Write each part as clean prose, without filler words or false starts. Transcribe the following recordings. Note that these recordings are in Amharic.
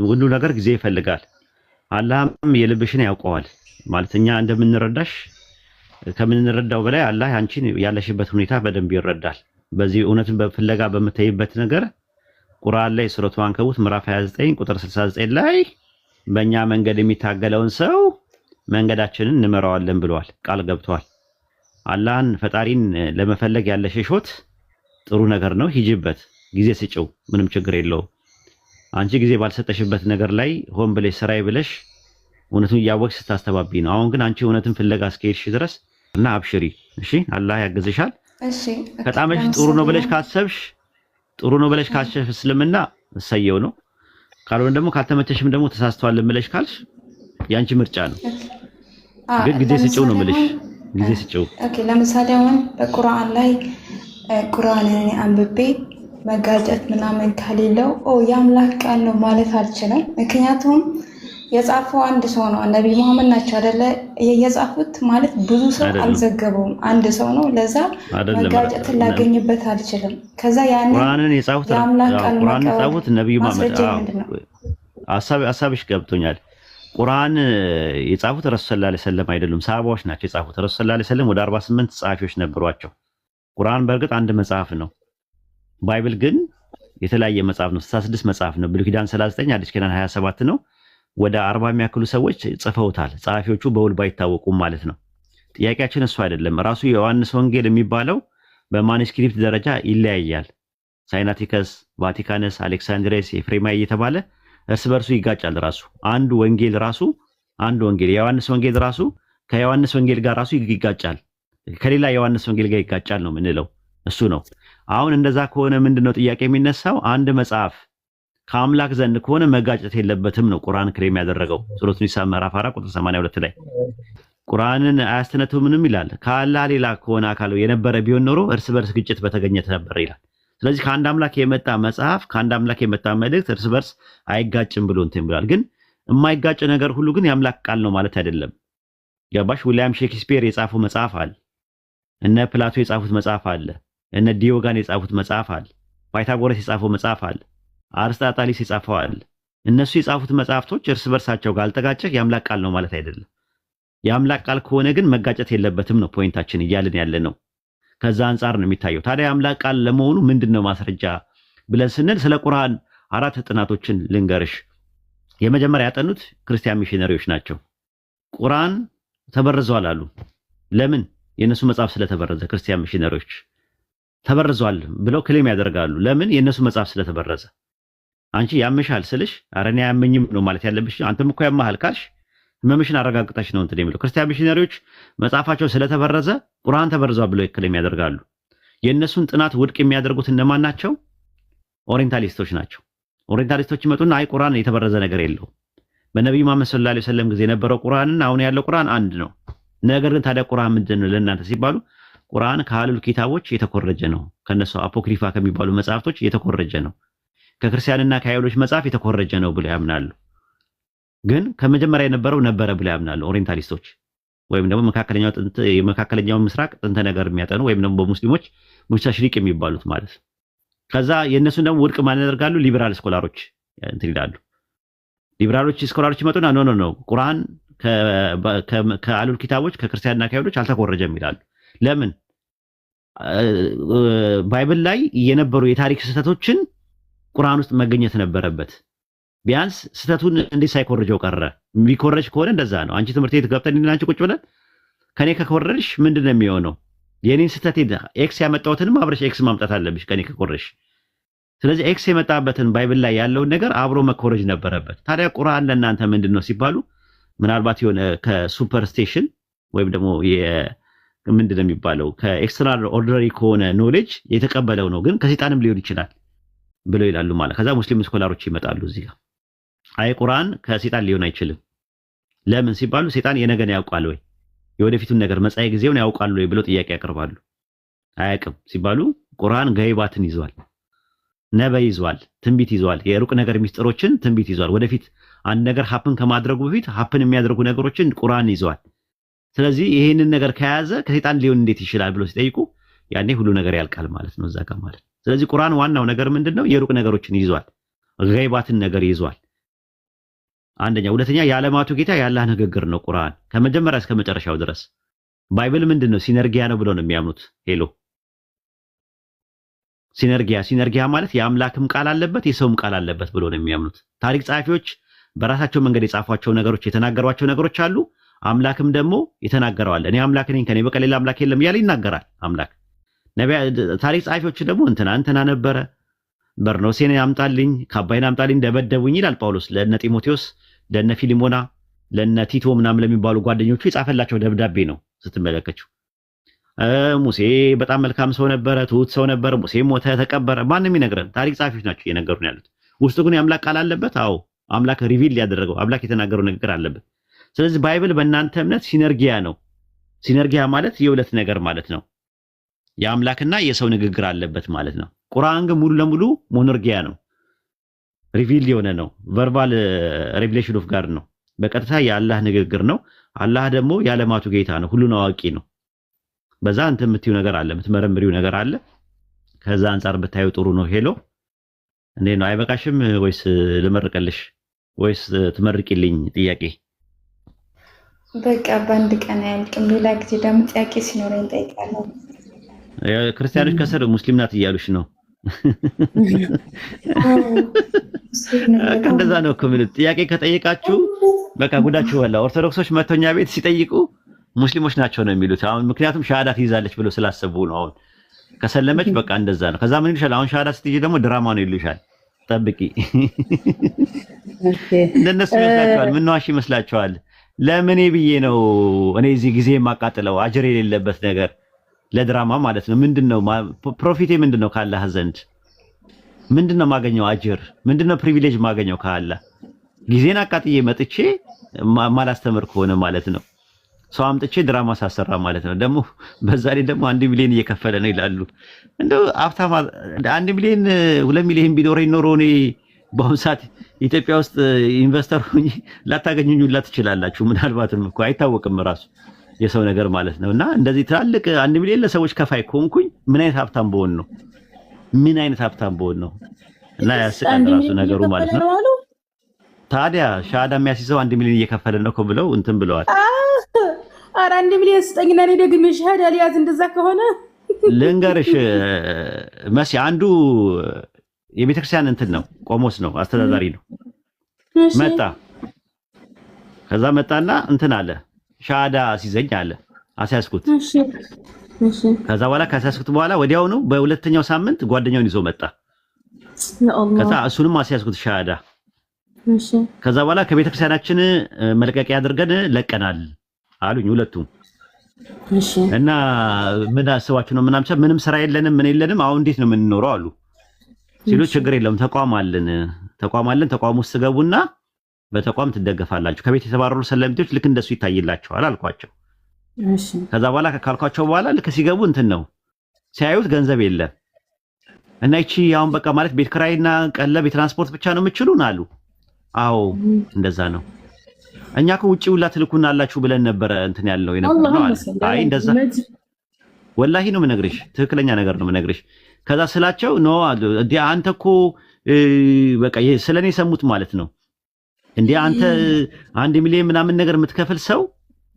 ሁሉ ነገር ጊዜ ይፈልጋል። አላህም የልብሽን ያውቀዋል። ማለት እኛ እንደምንረዳሽ ከምንረዳው በላይ አላህ አንቺን ያለሽበት ሁኔታ በደንብ ይረዳል። በዚህ እውነትን በፍለጋ በምታይበት ነገር ቁርአን ላይ ሱረቱ አንከቡት ምዕራፍ 29 ቁጥር 69 ላይ በእኛ መንገድ የሚታገለውን ሰው መንገዳችንን እንመራዋለን ብለዋል፣ ቃል ገብተዋል። አላህን ፈጣሪን ለመፈለግ ያለሽ ሾት ጥሩ ነገር ነው፣ ሂጂበት፣ ጊዜ ስጪው፣ ምንም ችግር የለውም። አንቺ ጊዜ ባልሰጠሽበት ነገር ላይ ሆን ብለሽ ስራይ ብለሽ እውነቱን እያወቅሽ ስታስተባቢ ነው። አሁን ግን አንቺ እውነትን ፍለጋ እስከሄድሽ ድረስ እና አብሽሪ፣ እሺ፣ አላህ ያግዝሻል። እሺ ከጣመሽ ጥሩ ነው ብለሽ ካሰብሽ ጥሩ ነው ብለሽ ካሰብሽ እስልምና እሰየው ነው። ካልሆነ ደግሞ ካልተመቸሽም ደግሞ ተሳስተዋል ብለሽ ካልሽ ያንቺ ምርጫ ነው። ግን ጊዜ ስጪው ነው የምልሽ፣ ጊዜ ስጪው። ኦኬ፣ ለምሳሌ አሁን በቁርአን ላይ ቁርአንን አንብቤ መጋጨት ምናምን ከሌለው የአምላክ ቃል ነው ማለት አልችልም። ምክንያቱም የጻፈው አንድ ሰው ነው፣ ነብይ መሐመድ ናቸው አይደለ? የጻፉት ማለት ብዙ ሰው አልዘገበውም፣ አንድ ሰው ነው። ለዛ መጋጨትን ላገኝበት አልችልም። ከዛ ያን ቁርአንን የጻፉት ቁርአንን የጻፉት ነብይ መሐመድ ሐሳብሽ ገብቶኛል። ቁርአን የጻፉት ረሱል ሰለላሁ ዐለይሂ ወሰለም አይደሉም፣ ሰሃባዎች ናቸው የጻፉት። ረሱል ሰለላሁ ዐለይሂ ወሰለም ወደ 48 ጸሐፊዎች ነበሯቸው። ቁርአን በእርግጥ አንድ መጽሐፍ ነው። ባይብል ግን የተለያየ መጽሐፍ ነው፣ 66 መጽሐፍ ነው። ብሉይ ኪዳን 39፣ አዲስ ኪዳን 27 ነው። ወደ 40 የሚያክሉ ሰዎች ጽፈውታል። ጸሐፊዎቹ በውል ባይታወቁም ማለት ነው። ጥያቄያችን እሱ አይደለም። ራሱ የዮሐንስ ወንጌል የሚባለው በማኑስክሪፕት ደረጃ ይለያያል። ሳይናቲከስ፣ ቫቲካነስ፣ አሌክሳንድሬስ፣ ኤፍሬማይ እየተባለ እርስ በርሱ ይጋጫል። ራሱ አንድ ወንጌል የዮሐንስ ወንጌል ራሱ ከዮሐንስ ወንጌል ጋር ራሱ ይጋጫል። ከሌላ የዮሐንስ ወንጌል ጋር ይጋጫል ነው የምንለው። እሱ ነው። አሁን እንደዛ ከሆነ ምንድነው ጥያቄ የሚነሳው? አንድ መጽሐፍ ከአምላክ ዘንድ ከሆነ መጋጨት የለበትም ነው ቁርአን ክሬም ያደረገው። ሱረቱ ኒሳ ምዕራፍ 4 ቁጥር 82 ላይ ቁርአንን አያስተነትኑም ይላል። ከአላህ ሌላ ከሆነ አካል የነበረ ቢሆን ኖሮ እርስ በርስ ግጭት በተገኘ ነበር ይላል። ስለዚህ ከአንድ አምላክ የመጣ መጽሐፍ ከአንድ አምላክ የመጣ መልእክት እርስ በርስ አይጋጭም ብሎ እንትን ብሏል። ግን የማይጋጭ ነገር ሁሉ ግን የአምላክ ቃል ነው ማለት አይደለም። ገባሽ? ዊሊያም ሼክስፒር የጻፈው መጽሐፍ አለ፣ እነ ፕላቶ የጻፉት መጽሐፍ አለ፣ እነ ዲዮጋን የጻፉት መጽሐፍ አለ፣ ፓይታጎረስ የጻፈው መጽሐፍ አለ፣ አርስጣጣሊስ የጻፈው አለ። እነሱ የጻፉት መጽሐፍቶች እርስ በርሳቸው ካልተጋጨ የአምላክ ቃል ነው ማለት አይደለም። የአምላክ ቃል ከሆነ ግን መጋጨት የለበትም ነው ፖይንታችን እያልን ያለ ነው። ከዛ አንፃር ነው የሚታየው። ታዲያ የአምላክ ቃል ለመሆኑ ምንድነው ማስረጃ ብለን ስንል ስለ ቁርአን 4 ጥናቶችን ልንገርሽ። የመጀመሪያ ያጠኑት ክርስቲያን ሚሽነሪዎች ናቸው። ቁርአን ተበርዟል አሉ። ለምን? የነሱ መጽሐፍ ስለተበረዘ። ክርስቲያን ሚሽነሪዎች ተበርዟል ብለው ክሌም ያደርጋሉ። ለምን? የነሱ መጽሐፍ ስለተበረዘ። አንቺ ያምሻል ስልሽ ኧረ እኔ አያመኝም ነው ማለት ያለብሽ። አንተም እኮ ያማሃል ካልሽ ህመምሽን አረጋግጠሽ ነው እንትን የሚለው። ክርስቲያን ሚሽነሪዎች መጽሐፋቸው ስለተበረዘ ቁርአን ተበርዟል ብለው ክሌም ያደርጋሉ። የነሱን ጥናት ውድቅ የሚያደርጉት እነማን ናቸው? ኦሪየንታሊስቶች ናቸው። ኦሪየንታሊስቶች ይመጡና አይ ቁርአን የተበረዘ ነገር የለውም፣ በነብዩ መሐመድ ሰለላሁ ዐለይሂ ወሰለም ጊዜ የነበረው ቁርአንና አሁን ያለው ቁርአን አንድ ነው። ነገር ግን ታዲያ ቁርአን ምንድን ነው ለእናንተ ሲባሉ ቁርአን ከአህሉል ኪታቦች የተኮረጀ ነው፣ ከነሱ አፖክሪፋ ከሚባሉ መጽሐፍቶች የተኮረጀ ነው፣ ከክርስቲያንና ከአይሁዶች መጽሐፍ የተኮረጀ ነው ብለው ያምናሉ። ግን ከመጀመሪያ የነበረው ነበረ ብለው ያምናሉ ኦሪየንታሊስቶች፣ ወይም ደግሞ የመካከለኛው ምስራቅ ጥንተ ነገር የሚያጠኑ ወይም ደግሞ በሙስሊሞች ሙስተሽሪቅ የሚባሉት ማለት። ከዛ የእነሱን ደግሞ ውድቅ ማን ያደርጋሉ? ሊበራል ስኮላሮች እንትን ይላሉ። ሊበራሎች ስኮላሮች ይመጡና ኖ ቁርአን ከአህሉል ኪታቦች ከክርስቲያንና ከአይሁዶች አልተኮረጀም ይላሉ። ለምን? ባይብል ላይ የነበሩ የታሪክ ስህተቶችን ቁርአን ውስጥ መገኘት ነበረበት። ቢያንስ ስህተቱን እንዴት ሳይኮርጀው ቀረ? የሚኮረጅ ከሆነ እንደዛ ነው። አንቺ ትምህርት ቤት ገብተን አንቺ ቁጭ ብለን ከኔ ከኮረጅሽ ምንድነው የሚሆነው? የኔን ስህተት ኤክስ ያመጣሁትንም አብረሽ ኤክስ ማምጣት አለብሽ ከኔ ከኮረጅሽ። ስለዚህ ኤክስ የመጣበትን ባይብል ላይ ያለውን ነገር አብሮ መኮረጅ ነበረበት። ታዲያ ቁርአን ለእናንተ ምንድነው ሲባሉ ምናልባት የሆነ ከሱፐርስቴሽን ወይም ደግሞ ምንድነው የሚባለው ከኤክስትራ ኦርዲነሪ ከሆነ ኖሌጅ የተቀበለው ነው፣ ግን ከሰይጣንም ሊሆን ይችላል ብለው ይላሉ ማለት። ከዛ ሙስሊም ስኮላሮች ይመጣሉ እዚህ ጋር አይ ቁርአን ከሰይጣን ሊሆን አይችልም። ለምን ሲባሉ ሰይጣን የነገን ያውቃል ወይ የወደፊቱን ነገር መጻኢ ጊዜውን ያውቃል ወይ ብለው ጥያቄ ያቀርባሉ። አያውቅም ሲባሉ ቁርአን ገይባትን ይዟል፣ ነበይ ይዟል፣ ትንቢት ይዟል፣ የሩቅ ነገር ሚስጥሮችን ትንቢት ይዟል። ወደፊት አንድ ነገር ሀፕን ከማድረጉ በፊት ሀፕን የሚያደርጉ ነገሮችን ቁርአን ይዟል። ስለዚህ ይሄንን ነገር ከያዘ ከሰይጣን ሊሆን እንዴት ይችላል ብለው ሲጠይቁ ያኔ ሁሉ ነገር ያልቃል ማለት ነው እዛ ጋር ማለት። ስለዚህ ቁርአን ዋናው ነገር ምንድነው? የሩቅ ነገሮችን ይዟል፣ ገይባትን ነገር ይዟል። አንደኛ። ሁለተኛ የዓለማቱ ጌታ የአላህ ንግግር ነው ቁርአን ከመጀመሪያ እስከ መጨረሻው ድረስ። ባይብል ምንድነው? ሲነርጊያ ነው ብለው ነው የሚያምኑት። ሄሎ ሲነርጊያ ማለት የአምላክም ቃል አለበት የሰውም ቃል አለበት ብለው ነው የሚያምኑት። ታሪክ ጸሐፊዎች በራሳቸው መንገድ የጻፏቸው ነገሮች የተናገሯቸው ነገሮች አሉ። አምላክም ደግሞ የተናገረው አለ። እኔ አምላክ ነኝ ከኔ በቀር ሌላ አምላክ የለም እያለ ይናገራል አምላክ። ታሪክ ጸሐፊዎች ደግሞ እንትና ነበረ በርኖሴን ያምጣልኝ ከአባይን አምጣልኝ ደበደቡኝ ይላል ጳውሎስ ለነ ጢሞቴዎስ ለነ ፊሊሞና ለነ ቲቶ ምናምን ለሚባሉ ጓደኞቹ የጻፈላቸው ደብዳቤ ነው ስትመለከቱ። ሙሴ በጣም መልካም ሰው ነበረ፣ ትሁት ሰው ነበረ። ሙሴ ሞተ፣ ተቀበረ። ማንም ይነግረን ታሪክ ጸሐፊዎች ናቸው እየነገሩን ያሉት። ውስጡ ግን የአምላክ ቃል አለበት። አዎ አምላክ ሪቪል ያደረገው አምላክ የተናገረው ንግግር አለበት። ስለዚህ ባይብል በእናንተ እምነት ሲነርጊያ ነው። ሲነርጊያ ማለት የሁለት ነገር ማለት ነው። የአምላክና የሰው ንግግር አለበት ማለት ነው። ቁርአን ግን ሙሉ ለሙሉ ሞኖርጊያ ነው። ሪቪል የሆነ ነው። ቨርባል ሬቪሌሽን ኦፍ ጋድ ነው። በቀጥታ የአላህ ንግግር ነው። አላህ ደግሞ የዓለማቱ ጌታ ነው። ሁሉን አዋቂ ነው። በዛ አንተ የምትዩ ነገር አለ፣ የምትመረምሪው ነገር አለ። ከዛ አንፃር ብታዩ ጥሩ ነው። ሄሎ እንዴ ነው? አይበቃሽም ወይስ ልመርቅልሽ ወይስ ትመርቂልኝ? ጥያቄ በቃ በአንድ ቀን አያልቅም። ሌላ ጊዜ ደግሞ ጥያቄ ሲኖረኝ እጠይቃለሁ። ክርስቲያኖች ከስር ሙስሊም ናት እያሉሽ ነው። እንደዛ ነው እኮ ምን ጥያቄ ከጠየቃችሁ በቃ ጉዳችሁ ወላ። ኦርቶዶክሶች መተኛ ቤት ሲጠይቁ ሙስሊሞች ናቸው ነው የሚሉት። አሁን ምክንያቱም ሻሃዳ ትይዛለች ብሎ ስላሰቡ ነው። አሁን ከሰለመች በቃ እንደዛ ነው። ከዛ ምን ይልሻል? አሁን ሻሃዳ ስትይጂ ደግሞ ድራማ ነው ይልሻል። ጠብቂ። እንደነሱ ይመስላችኋል? ምን ዋሽ ይመስላችኋል? ለምን ብዬ ነው እኔ እዚህ ጊዜ የማቃጥለው አጅር የሌለበት ነገር ለድራማ ማለት ነው። ምንድነው ፕሮፊቴ? ምንድነው ካላህ ዘንድ ምንድነው ማገኘው አጅር? ምንድነው ፕሪቪሌጅ ማገኘው ካላህ? ጊዜን አቃጥዬ መጥቼ ማላስተምር ከሆነ ማለት ነው። ሰው አምጥቼ ድራማ ሳሰራ ማለት ነው። ደግሞ በዛ ላይ ደግሞ 1 ሚሊዮን እየከፈለ ነው ይላሉ። እንደው አፍታማ 1 ሚሊዮን 2 ሚሊዮን ቢኖረኝ ኖሮ እኔ በአሁኑ ሰዓት ኢትዮጵያ ውስጥ ኢንቨስተር ሆኜ ላታገኙኝ ሁላ ትችላላችሁ። ምናልባትም እኮ አይታወቅም ራሱ የሰው ነገር ማለት ነው። እና እንደዚህ ትላልቅ 1 ሚሊዮን ለሰዎች ከፋይ ከሆንኩኝ ምን አይነት ሀብታም በሆን ነው? ምን አይነት ሀብታም በሆን ነው? እና ያስቃል ራሱ ነገሩ ማለት ነው። ታዲያ ሻሃዳ የሚያስይዘው 1 ሚሊዮን እየከፈለ ነው እኮ ብለው እንትን ብለዋል። ኧረ 1 ሚሊዮን ስጠኝና እኔ ደግሜ ሻሃዳ ሊያዝ። እንደዛ ከሆነ ልንገርሽ መሲ፣ አንዱ የቤተክርስቲያን እንትን ነው፣ ቆሞስ ነው፣ አስተዳዳሪ ነው። መጣ ከዛ መጣና እንትን አለ ሻሃዳ አስይዘኝ አለ። አስያዝኩት። ከዛ በኋላ ካስያዝኩት በኋላ ወዲያውኑ በሁለተኛው ሳምንት ጓደኛውን ይዞ መጣ። ከዛ እሱንም አስያዝኩት ሻሃዳ። ከዛ በኋላ ከቤተክርስቲያናችን መልቀቂያ አድርገን ለቀናል አሉኝ ሁለቱም። እና ምን አስባችሁ ነው? ምንም ስራ የለንም ምን የለንም፣ አሁን እንዴት ነው የምንኖረው አሉ ሲሉ፣ ችግር የለውም ተቋም አለን። ተቋም ውስጥ ገቡና በተቋም ትደገፋላችሁ። ከቤት የተባረሩ ሰለምቴዎች ልክ እንደሱ ይታይላቸዋል አልኳቸው። ከዛ በኋላ ካልኳቸው በኋላ ልክ ሲገቡ እንትን ነው ሲያዩት ገንዘብ የለም። እና እቺ አሁን በቃ ማለት ቤት ክራይና ቀለብ የትራንስፖርት ብቻ ነው የምችሉን አሉ። አዎ እንደዛ ነው። እኛ እኮ ውጪ ሁላ ትልኩናላችሁ ብለን ነበረ እንትን ያለው የነበረው አለ። አይ እንደዛ ወላሂ ነው የምነግርሽ፣ ትክክለኛ ነገር ነው የምነግርሽ። ከዛ ስላቸው ኖ እንዴ አንተ እኮ በቃ ስለኔ ሰሙት ማለት ነው እንዴ አንተ 1 ሚሊዮን ምናምን ነገር የምትከፍል ሰው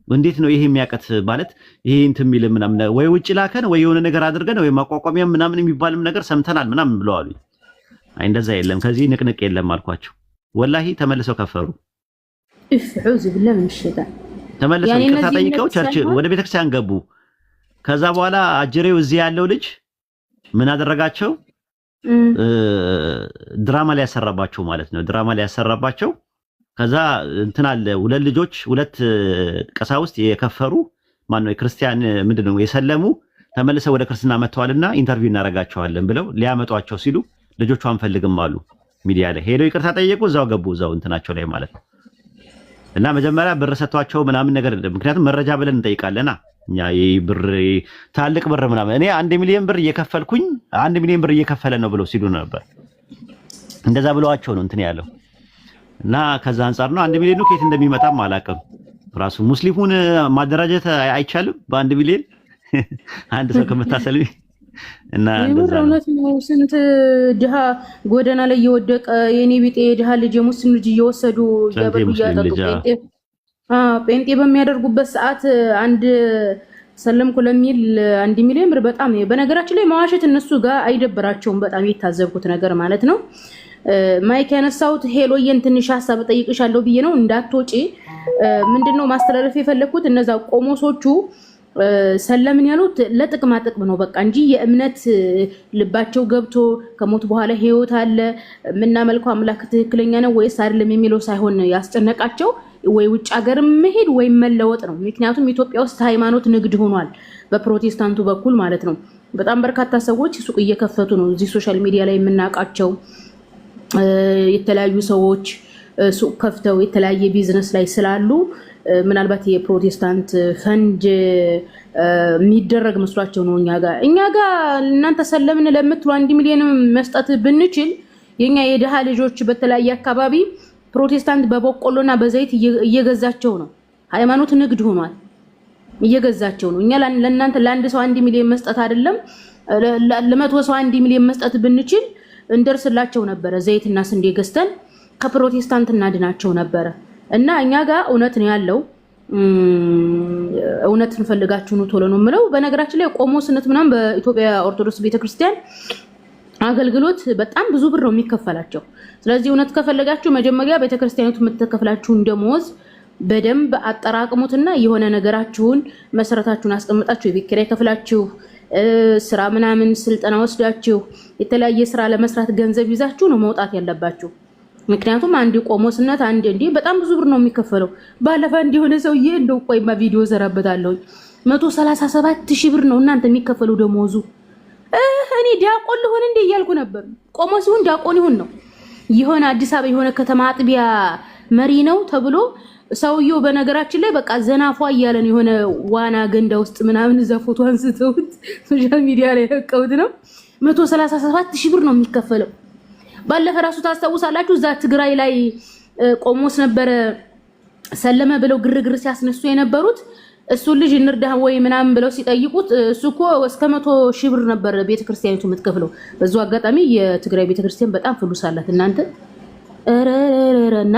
እንዴት ነው ይሄ የሚያቀት ማለት ይሄ እንትን የሚል ምናምን ወይ ውጪ ላከን ወይ የሆነ ነገር አድርገን ወይ ማቋቋሚያ ምናምን የሚባልም ነገር ሰምተናል ምናምን ብለዋል። አይ እንደዛ የለም ከዚህ ንቅንቅ የለም አልኳቸው። ወላሂ ተመልሰው ከፈሩ። እፍዑዝ ቢላህ ምን ሸይጣን ተመልሰው ይቅርታ ጠይቀው ቸርች ወደ ቤተክርስቲያን ገቡ። ከዛ በኋላ አጅሬው እዚህ ያለው ልጅ ምን አደረጋቸው? ድራማ ላይ ያሰራባቸው ማለት ነው። ድራማ ላይ ያሰራባቸው። ከዛ እንትን አለ ሁለት ቀሳውስት የከፈሩ ማን ነው የክርስቲያን ምንድነው የሰለሙ ተመልሰው ወደ ክርስትና መጥተዋልና ኢንተርቪው እናረጋቸዋለን ብለው ሊያመጧቸው ሲሉ ልጆቹ አንፈልግም አሉ። ሚዲያ ላይ ሄደው ይቅርታ ጠየቁ። እዛው ገቡ እዛው እንትናቸው ላይ ማለት ነው። እና መጀመሪያ ብር ሰጥቷቸው ምናምን ነገር ምክንያቱም መረጃ ብለን እንጠይቃለና እኛ ብር ታልቅ ብር ምናምን እኔ 1 ሚሊዮን ብር እየከፈልኩኝ 1 ሚሊዮን ብር እየከፈለ ነው ብለው ሲሉ ነበር። እንደዛ ብለዋቸው ነው እንትን ያለው። እና ከዛ አንፃር ነው 1 ሚሊዮን ከየት እንደሚመጣም አላውቅም። ራሱ ሙስሊሙን ማደራጀት አይቻልም በ1 ሚሊዮን አንድ ሰው ከመታሰልኝ እና እውነት ነው። ስንት ድሃ ጎዳና ላይ እየወደቀ የኔ ቢጤ ድሃ ልጅ የሙስሊም ልጅ እየወሰዱ ያበሉ ያጠጡ ጴንጤ በሚያደርጉበት ሰዓት አንድ ሰለምኩ ለሚል 1 ሚሊዮን ብር በጣም ነው። በነገራችን ላይ መዋሸት እነሱ ጋር አይደብራቸውም። በጣም የታዘብኩት ነገር ማለት ነው። ማይክ ያነሳውት ሄሎየን ትንሽ ሐሳብ ጠይቅሻለሁ ብዬ ነው እንዳትወጪ። ምንድነው ማስተላለፍ የፈለኩት እነዛ ቆሞሶቹ ሰለምን ያሉት ለጥቅማ ጥቅም ነው በቃ እንጂ የእምነት ልባቸው ገብቶ ከሞት በኋላ ህይወት አለ ምናመልከው አምላክ ትክክለኛ ነው ወይስ አይደለም የሚለው ሳይሆን ያስጨነቃቸው ወይ ውጭ ሀገር መሄድ ወይ መለወጥ ነው። ምክንያቱም ኢትዮጵያ ውስጥ ሃይማኖት ንግድ ሆኗል በፕሮቴስታንቱ በኩል ማለት ነው። በጣም በርካታ ሰዎች ሱቅ እየከፈቱ ነው። እዚህ ሶሻል ሚዲያ ላይ የምናውቃቸው የተለያዩ ሰዎች ሱቅ ከፍተው የተለያየ ቢዝነስ ላይ ስላሉ ምናልባት የፕሮቴስታንት ፈንድ የሚደረግ መስሏቸው ነው እኛ ጋር እናንተ ሰለምን ለምትሉ 1 ሚሊዮን መስጠት ብንችል የኛ የደሃ ልጆች በተለያየ አካባቢ ፕሮቴስታንት በበቆሎና በዘይት እየገዛቸው ነው። ሃይማኖት ንግድ ሆኗል። እየገዛቸው ነው። እኛ ለእናንተ ለአንድ ሰው 1 ሚሊዮን መስጠት አይደለም ለመቶ ሰው 1 ሚሊዮን መስጠት ብንችል እንደርስላቸው ነበር። ዘይትና ስንዴ ገዝተን ከፕሮቴስታንት እናድናቸው ነበር። እና እኛ ጋር እውነት ነው ያለው። እውነት እንፈልጋችሁ ነው ቶሎ ነው የምለው። በነገራችን ላይ ቆሞስነት ምናምን በኢትዮጵያ ኦርቶዶክስ ቤተክርስቲያን አገልግሎት በጣም ብዙ ብር ነው የሚከፈላቸው። ስለዚህ እውነት ከፈለጋችሁ መጀመሪያ ቤተክርስቲያኒቱ የምትከፍላችሁን ደሞዝ በደንብ አጠራቅሙትና የሆነ ነገራችሁን መሰረታችሁን አስቀምጣችሁ የቤት ኪራይ ከፍላችሁ ስራ ምናምን ስልጠና ወስዳችሁ የተለያየ ስራ ለመስራት ገንዘብ ይዛችሁ ነው መውጣት ያለባችሁ። ምክንያቱም አንድ ቆሞስነት አንድ እንዴ በጣም ብዙ ብር ነው የሚከፈለው። ባለፈ እንዲሆነ ሰውዬ እንደው ቆይማ ቪዲዮ ዘራበታለሁ 137,000 ብር ነው እናንተ የሚከፈለው ደሞዙ። እኔ ዲያቆን ልሆን እንዴ እያልኩ ነበር። ቆሞስ ይሁን ዲያቆን ይሁን ነው የሆነ አዲስ አበባ የሆነ ከተማ አጥቢያ መሪ ነው ተብሎ ሰውየው በነገራችን ላይ በቃ ዘናፏ እያለን የሆነ ዋና ገንዳ ውስጥ ምናምን እዛ ፎቶ አንስተውት ሶሻል ሚዲያ ላይ ለቀውት ነው 137,000 ብር ነው የሚከፈለው። ባለፈ ራሱ ታስተውሳላችሁ እዛ ትግራይ ላይ ቆሞስ ነበር ሰለመ ብለው ግርግር ሲያስነሱ የነበሩት እሱ ልጅ እንርዳ ወይ ምናምን ብለው ሲጠይቁት እሱኮ እስከ 100,000 ብር ነበር ቤተክርስቲያኒቱ የምትከፍለው። በዛው አጋጣሚ የትግራይ ቤተክርስቲያን በጣም ፍሉስ አላት እናንተ ረረረና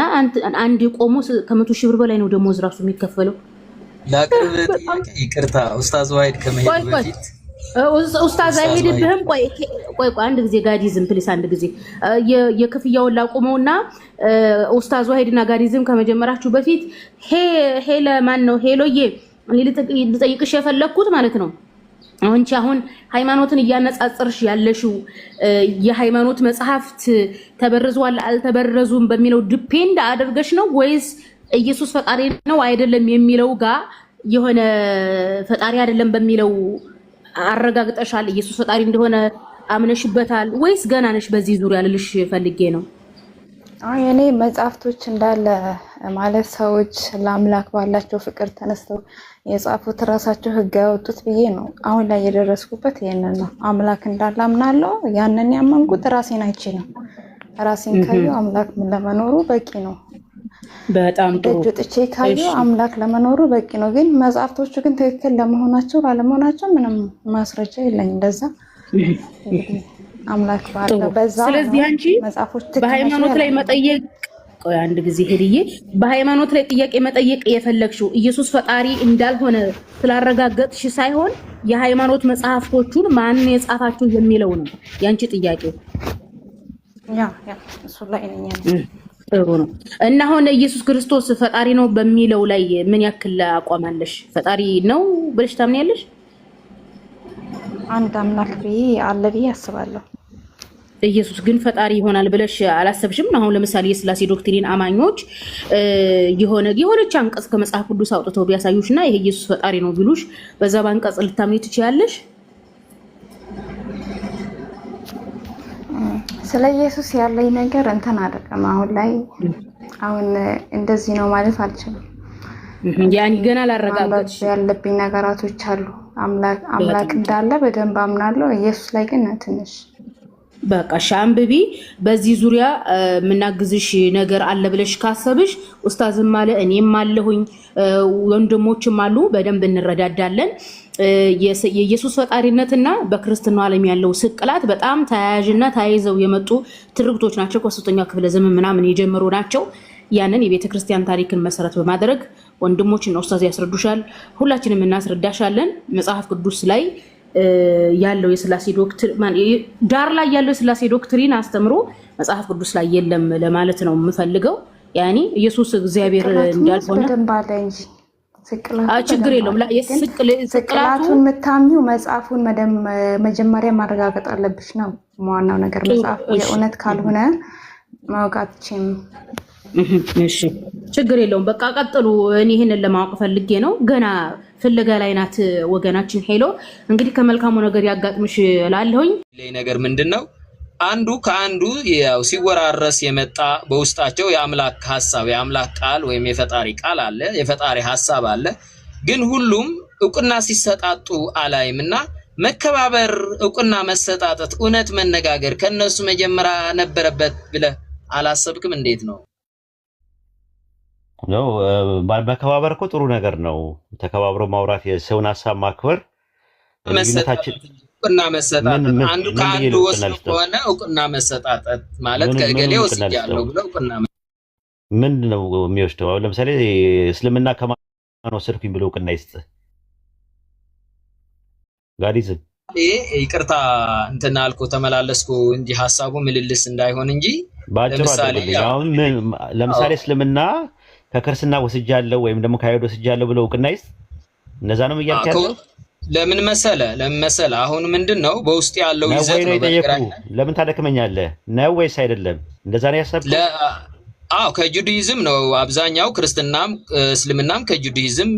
አንድ ቆሞስ ከ100,000 ብር በላይ ነው ደሞዝ ራሱ የሚከፈለው። ላቅርብ ጥያቄ ይቅርታ ኡስታዝ ዋሂድ ከመሄድ በፊት ኡስታዝ አይሄድብህም። ቆይ አንድ ጊዜ ጋዲዝም ፕሊስ አንድ ጊዜ የክፍያውን ላቆመውና ኡስታዝ ዋሂድና ጋዲዝም ከመጀመራችሁ በፊት ሄለ ማን ነው ሄሎዬ ልጠይቅሽ የፈለኩት ማለት ነው። አሁን ሃይማኖትን እያነጻጸርሽ ያለሽው የሃይማኖት መጽሐፍት ተበረዟል አልተበረዙም በሚለው ዲፔንድ አድርገሽ ነው ወይስ ኢየሱስ ፈጣሪ ነው አይደለም የሚለው ጋር የሆነ ፈጣሪ አይደለም በሚለው አረጋግጠሻል? ኢየሱስ ፈጣሪ እንደሆነ አምነሽበታል ወይስ ገና ነሽ? በዚህ ዙሪያ ልልሽ ፈልጌ ነው። እኔ መጽሐፍቶች እንዳለ ማለት ሰዎች ለአምላክ ባላቸው ፍቅር ተነስተው የጻፉት ራሳቸው ህግ ያወጡት ብዬ ነው አሁን ላይ የደረስኩበት። ይሄንን ነው አምላክ እንዳለ አምናለሁ። ያንን ያመንኩት ራሴን አይቼ ነው። ራሴን ካየሁ አምላክ ምን ለመኖሩ በቂ ነው። በጣም ጥሩ ጥቼ ካየሁ አምላክ ለመኖሩ በቂ ነው። ግን መጽሐፍቶቹ ግን ትክክል ለመሆናቸው ባለመሆናቸው ምንም ማስረጃ የለኝም። እንደዛ አምላክ ባለው በዛ። ስለዚህ አንቺ በሃይማኖት ላይ መጠየቅ ቆይ አንድ ጊዜ ሄድዬ በሃይማኖት ላይ ጥያቄ መጠየቅ የፈለግሽው ኢየሱስ ፈጣሪ እንዳልሆነ ስላረጋገጥሽ ሳይሆን የሃይማኖት መጽሐፍቶቹን ማን የጻፋቸው የሚለው ነው ያንቺ ጥያቄ። ያ እሱ ላይ ነኝ። ጥሩ ነው። እና አሁን ኢየሱስ ክርስቶስ ፈጣሪ ነው በሚለው ላይ ምን ያክል አቋም አለሽ? ፈጣሪ ነው ብለሽ ታምኛለሽ? አንድ አምላክ አለ ብዬ አስባለሁ። ኢየሱስ ግን ፈጣሪ ይሆናል ብለሽ አላሰብሽም? አሁን ለምሳሌ የሥላሴ ዶክትሪን አማኞች የሆነች አንቀጽ ከመጽሐፍ ቅዱስ አውጥተው ቢያሳዩሽና ይሄ ኢየሱስ ፈጣሪ ነው ቢሉሽ በዛ አንቀጽ ልታምኚ ትችያለሽ? ስለ ኢየሱስ ያለኝ ነገር እንትን አይደለም። አሁን እንደዚህ ነው ማለት አልችልም። ያኒ ገና ላረጋግጥሽ ያለብኝ ነገራቶች አሉ። አምላክ እንዳለ በደንብ አምናለሁ። ኢየሱስ ላይ ግን ትንሽ በቃ ሻምብቢ በዚህ ዙሪያ ምናግዝሽ ነገር አለ ብለሽ ካሰብሽ ኡስታዝም አለ እኔም አለሁኝ ወንድሞችም አሉ። በደንብ እንረዳዳለን። የኢየሱስ ፈጣሪነትና በክርስትናው ዓለም ያለው ስቅላት በጣም ተያያዥና ተያይዘው የመጡ ትርክቶች ናቸው። ከ3ኛው ክፍለ ዘመን ምናምን የጀመሩ ናቸው። ያንን የቤተ ክርስቲያን ታሪክን መሰረት በማድረግ ወንድሞችና ኡስታዝ ያስረዱሻል፣ ሁላችንም እናስረዳሻለን። መጽሐፍ ቅዱስ ላይ ያለው የሥላሴ ዶክትሪን ዳር ላይ ያለው የሥላሴ ዶክትሪን አስተምሮ መጽሐፍ ቅዱስ ላይ የለም ለማለት ነው የምፈልገው። ያኒ ኢየሱስ እግዚአብሔር እንዳልሆነ ችግር የለውም። ስቅላቱን የምታምኚው መጽሐፉን መጀመሪያ ማረጋገጥ አለብሽ ነው ዋናው ነገር። መጽሐፉ የእውነት ካልሆነ ማውቃትችም እሺ ችግር የለውም። በቃ ቀጥሉ። እኔ ይሄንን ለማወቅ ፈልጌ ነው። ገና ፍለጋ ላይ ናት ወገናችን። ሄሎ እንግዲህ ከመልካሙ ነገር ያጋጥምሽ እላለሁኝ። ነገር ምንድነው አንዱ ከአንዱ ያው ሲወራረስ የመጣ በውስጣቸው የአምላክ ሐሳብ የአምላክ ቃል ወይም የፈጣሪ ቃል አለ፣ የፈጣሪ ሐሳብ አለ። ግን ሁሉም ዕውቅና ሲሰጣጡ አላይምና መከባበር፣ ዕውቅና መሰጣጠት፣ እውነት መነጋገር ከነሱ መጀመሪያ ነበረበት ብለህ አላሰብክም? እንዴት ነው ነው መከባበር እኮ ጥሩ ነገር ነው። ተከባብሮ ማውራት፣ የሰውን ሐሳብ ማክበር፣ ልዩነታችን ዕውቅና መሰጣጠት አንዱ ከአንዱ ወስዶ ሆነ ዕውቅና መሰጣጠት ማለት ከገሌ ወስጃለሁ ብለው ዕውቅና ምንድን ነው የሚወስደው? አሁን ለምሳሌ እስልምና ከማን ወሰድኩኝ ብለው ዕውቅና ይስጥ ጋዲዝም ይቅርታ እንትና አልኩ ተመላለስኩ እንጂ ሐሳቡ ምልልስ እንዳይሆን እንጂ ለምሳሌ እስልምና ከክርስትና ወስጃለሁ ወይም ደግሞ ከአይሁድ ወስጃለሁ ብለው ዕውቅና ይስጥ። እነዛ ነው እያልክ ያለው። ለምን መሰለ አሁን ምንድነው በውስጥ ያለው ይዘት ነው። ለምን ታደክመኛለህ ነው ወይስ አይደለም? እንደዛ ነው ያሰብኩት። ከጁዳይዝም ነው አብዛኛው። ክርስትናም እስልምናም ከጁዳይዝም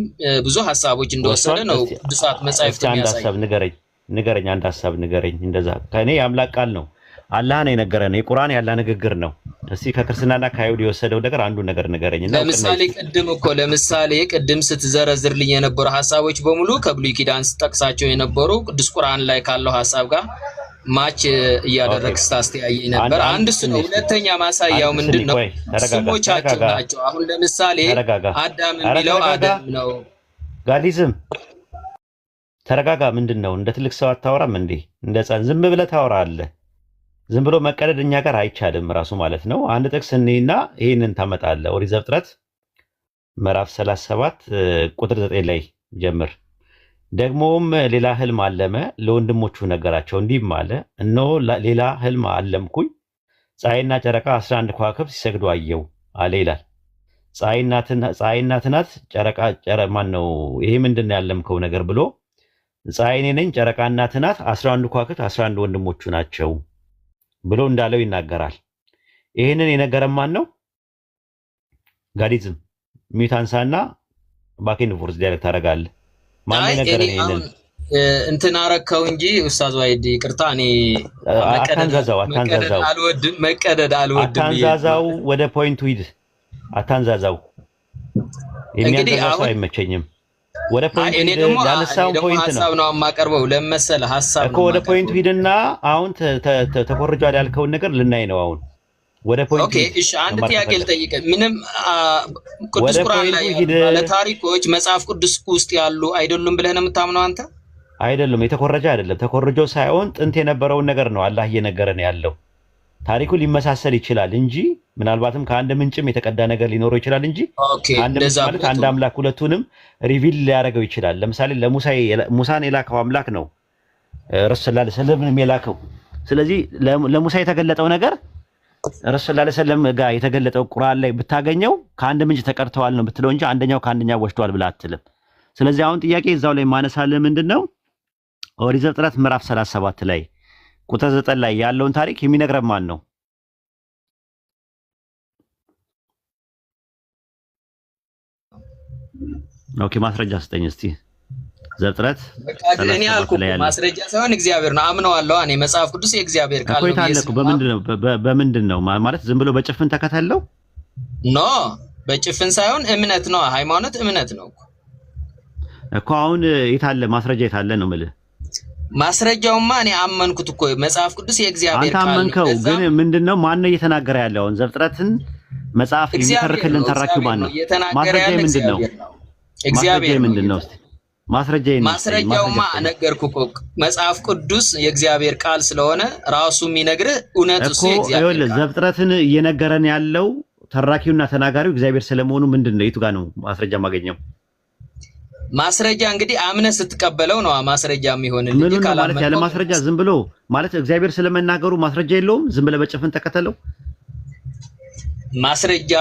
ብዙ ሐሳቦች እንደወሰደ ነው ቅዱሳት መጻሕፍት የሚያሳይ። ንገረኝ አንድ ሐሳብ ንገረኝ። እንደዛ ከኔ የአምላክ ቃል ነው፣ አላህ ነው የነገረን፣ የቁርአን ያለ ንግግር ነው። እስቲ ከክርስትናና ከአይሁድ የወሰደው ነገር አንዱ ነገር ንገረኝ። ለምሳሌ ቅድም ስትዘረዝርልኝ የነበሩ ሐሳቦች በሙሉ ከብሉይ ኪዳን ስጠቅሳቸው የነበሩ ቅዱስ ቁርአን ላይ ካለው ሐሳብ ጋር ማች እያደረግህ ስታስተያየኝ ነበር። አንድ እሱ ነው። ሁለተኛ ማሳያው ምንድነው? ስሞቻቸው ናቸው። አሁን ለምሳሌ አዳም የሚለው አዳም ነው። ጋዲዝም ተረጋጋ። ምንድነው? እንደ ትልቅ ሰው አታወራም እንዴ? እንደ ሕፃን ዝም ብለህ ታወራለህ። ዝም ብሎ መቀደድ እኛ ጋር አይቻልም ራሱ ማለት ነው። አንድ ጥቅስ እንይና ይሄንን ታመጣለህ። ኦሪት ዘፍጥረት ምዕራፍ 37 ቁጥር 9 ላይ ጀምር። ደግሞም ሌላ ህልም አለመ፣ ለወንድሞቹ ነገራቸው፣ እንዲህም አለ፣ እነሆ ሌላ ህልም አለምኩኝ፣ ፀሐይና ጨረቃ 11 ከዋክብት ሲሰግዱ አየው አለ ይላል። ፀሐይና ትናት ጨረቃ ማን ነው? ይሄ ምንድን ነው ያለምከው ነገር ብሎ ፀሐይ እኔ ነኝ፣ ጨረቃና ትናት 11 ከዋክብት 11 ወንድሞቹ ናቸው ብሎ እንዳለው ይናገራል። ይሄንን የነገረን ማን ነው? ጋዲዝም ሚውታንሳና ባኬንድ ፎርስ ዳይሬክት ታደርጋለህ። ማን የነገረን ይሄንን? እንትን አረከው እንጂ ኡስታዝ ዋይድ ይቅርታ፣ እኔ አታንዛዛው መቀደድ አልወድም። አታንዛዛው፣ ወደ ፖይንቱ ሂድ። አታንዛዛው፣ የሚያንዛዛው አይመቸኝም። ወደ ፖይንቱ ሂድ። ያነሳው ፖይንት ነው የማቀርበው። ለምሳሌ ሐሳብ እኮ ወደ ፖይንቱ ሂድና አሁን ተኮርጇል ያልከውን ነገር ልናይ ነው አሁን። ወደ ፖይንቱ ኦኬ፣ እሺ አንድ ጥያቄ ልጠይቅ። ምንም ቅዱስ ቁርአን ላይ ለታሪኮች መጽሐፍ ቅዱስ ውስጥ ያሉ አይደሉም ብለህ ነው የምታምነው አንተ? አይደሉም፣ የተኮረጀ አይደለም። ተኮርጆ ሳይሆን ጥንት የነበረውን ነገር ነው አላህ እየነገረን ያለው። ታሪኩ ሊመሳሰል ይችላል እንጂ ምናልባትም ከአንድ ምንጭም የተቀዳ ነገር ሊኖረው ይችላል እንጂ አንድ ማለት አንድ አምላክ ሁለቱንም ሪቪል ሊያደርገው ይችላል። ለምሳሌ ሙሳን የላከው አምላክ ነው ረሱል ሰለላሁ ዐለይሂ ወሰለም የላከው። ስለዚህ ለሙሳ የተገለጠው ነገር ረሱል ሰለላሁ ዐለይሂ ወሰለም ጋር የተገለጠው ቁርአን ላይ ብታገኘው ከአንድ ምንጭ ተቀድተዋል ነው ብትለው እንጂ አንደኛው ከአንደኛው ወስዷል ብለህ አትልም። ስለዚህ አሁን ጥያቄ እዛው ላይ ማነሳለህ ምንድነው ኦሪት ዘፍጥረት ምዕራፍ 37 ላይ ቁጥር 9 ላይ ያለውን ታሪክ የሚነግረን ማን ነው? ኦኬ ማስረጃ ስጠኝ እስቲ። ዘፍጥረት እኔ አልኩህ ማስረጃ ሳይሆን እግዚአብሔር ነው አምነዋለሁ። እኔ መጽሐፍ ቅዱስ የእግዚአብሔር ቃል ነው። ታለኩ በምንድን ነው ማለት ዝም ብሎ በጭፍን ተከተለው? ኖ በጭፍን ሳይሆን እምነት ነው። ሃይማኖት እምነት ነው እኮ። አሁን የታለ ማስረጃ የታለ ነው የምልህ። ማስረጃውማ እኔ አመንኩት እኮ መጽሐፍ ቅዱስ የእግዚአብሔር ቃል ነው። አንተ አመንከው፣ ግን ምንድነው ማን ነው እየተናገረ ያለው? አሁን ዘፍጥረትን መጽሐፍ የሚተርክልን ተራኪው ማን ነው? ማስረጃ ምንድነው? እግዚአብሔር ምንድነው? እስቲ ማስረጃውማ ነገርኩህ እኮ መጽሐፍ ቅዱስ የእግዚአብሔር ቃል ስለሆነ ራሱ የሚነግርህ እውነት እሱ የእግዚአብሔር ቃል ዘፍጥረትን እየነገረን ያለው ተራኪውና ተናጋሪው እግዚአብሔር ስለመሆኑ ምንድነው? የቱ ጋር ነው ማስረጃ ማገኘው? ማስረጃ እንግዲህ አምነህ ስትቀበለው ነው ማስረጃ የሚሆንልህ። ምን ማለት ያለ ማስረጃ ዝም ብሎ ማለት እግዚአብሔር ስለመናገሩ ማስረጃ የለውም? ዝም ብለህ በጭፍን ተከተለው? ማስረጃ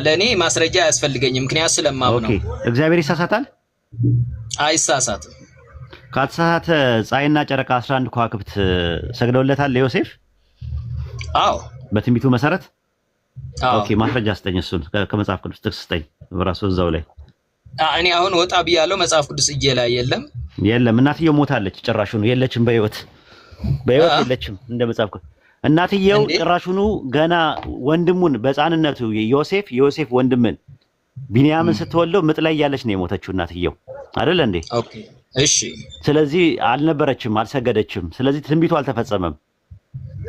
ለኔ ማስረጃ አያስፈልገኝም፣ ምክንያቱም ስለማምነው። ኦኬ እግዚአብሔር ይሳሳታል? አይሳሳትም። ካልተሳሳተ ፀሐይና ጨረቃ 11 ከዋክብት ሰግደውለታል ለዮሴፍ? አዎ በትንቢቱ መሰረት። አዎ ኦኬ ማስረጃ ስጠኝ፣ እሱን ከመጽሐፍ ቅዱስ ጥቅስ ስጠኝ በራሱ እዛው ላይ። እኔ አሁን ወጣ ብያለሁ፣ መጽሐፍ ቅዱስ እጄ ላይ የለም። እናትየው ሞታለች፣ ጭራሹን የለችም፣ በህይወት የለችም እንደ መጽሐፍ ቅዱስ። እናትየው ጭራሹኑ ገና ወንድሙን በሕፃንነቱ ዮሴፍ ወንድምን ቢንያምን ስትወልደው ምጥ ላይ ያለች ነው የሞተችው እናትየው አይደል እንዴ? ኦኬ እሺ። ስለዚህ አልነበረችም፣ አልሰገደችም። ስለዚህ ትንቢቱ አልተፈጸመም።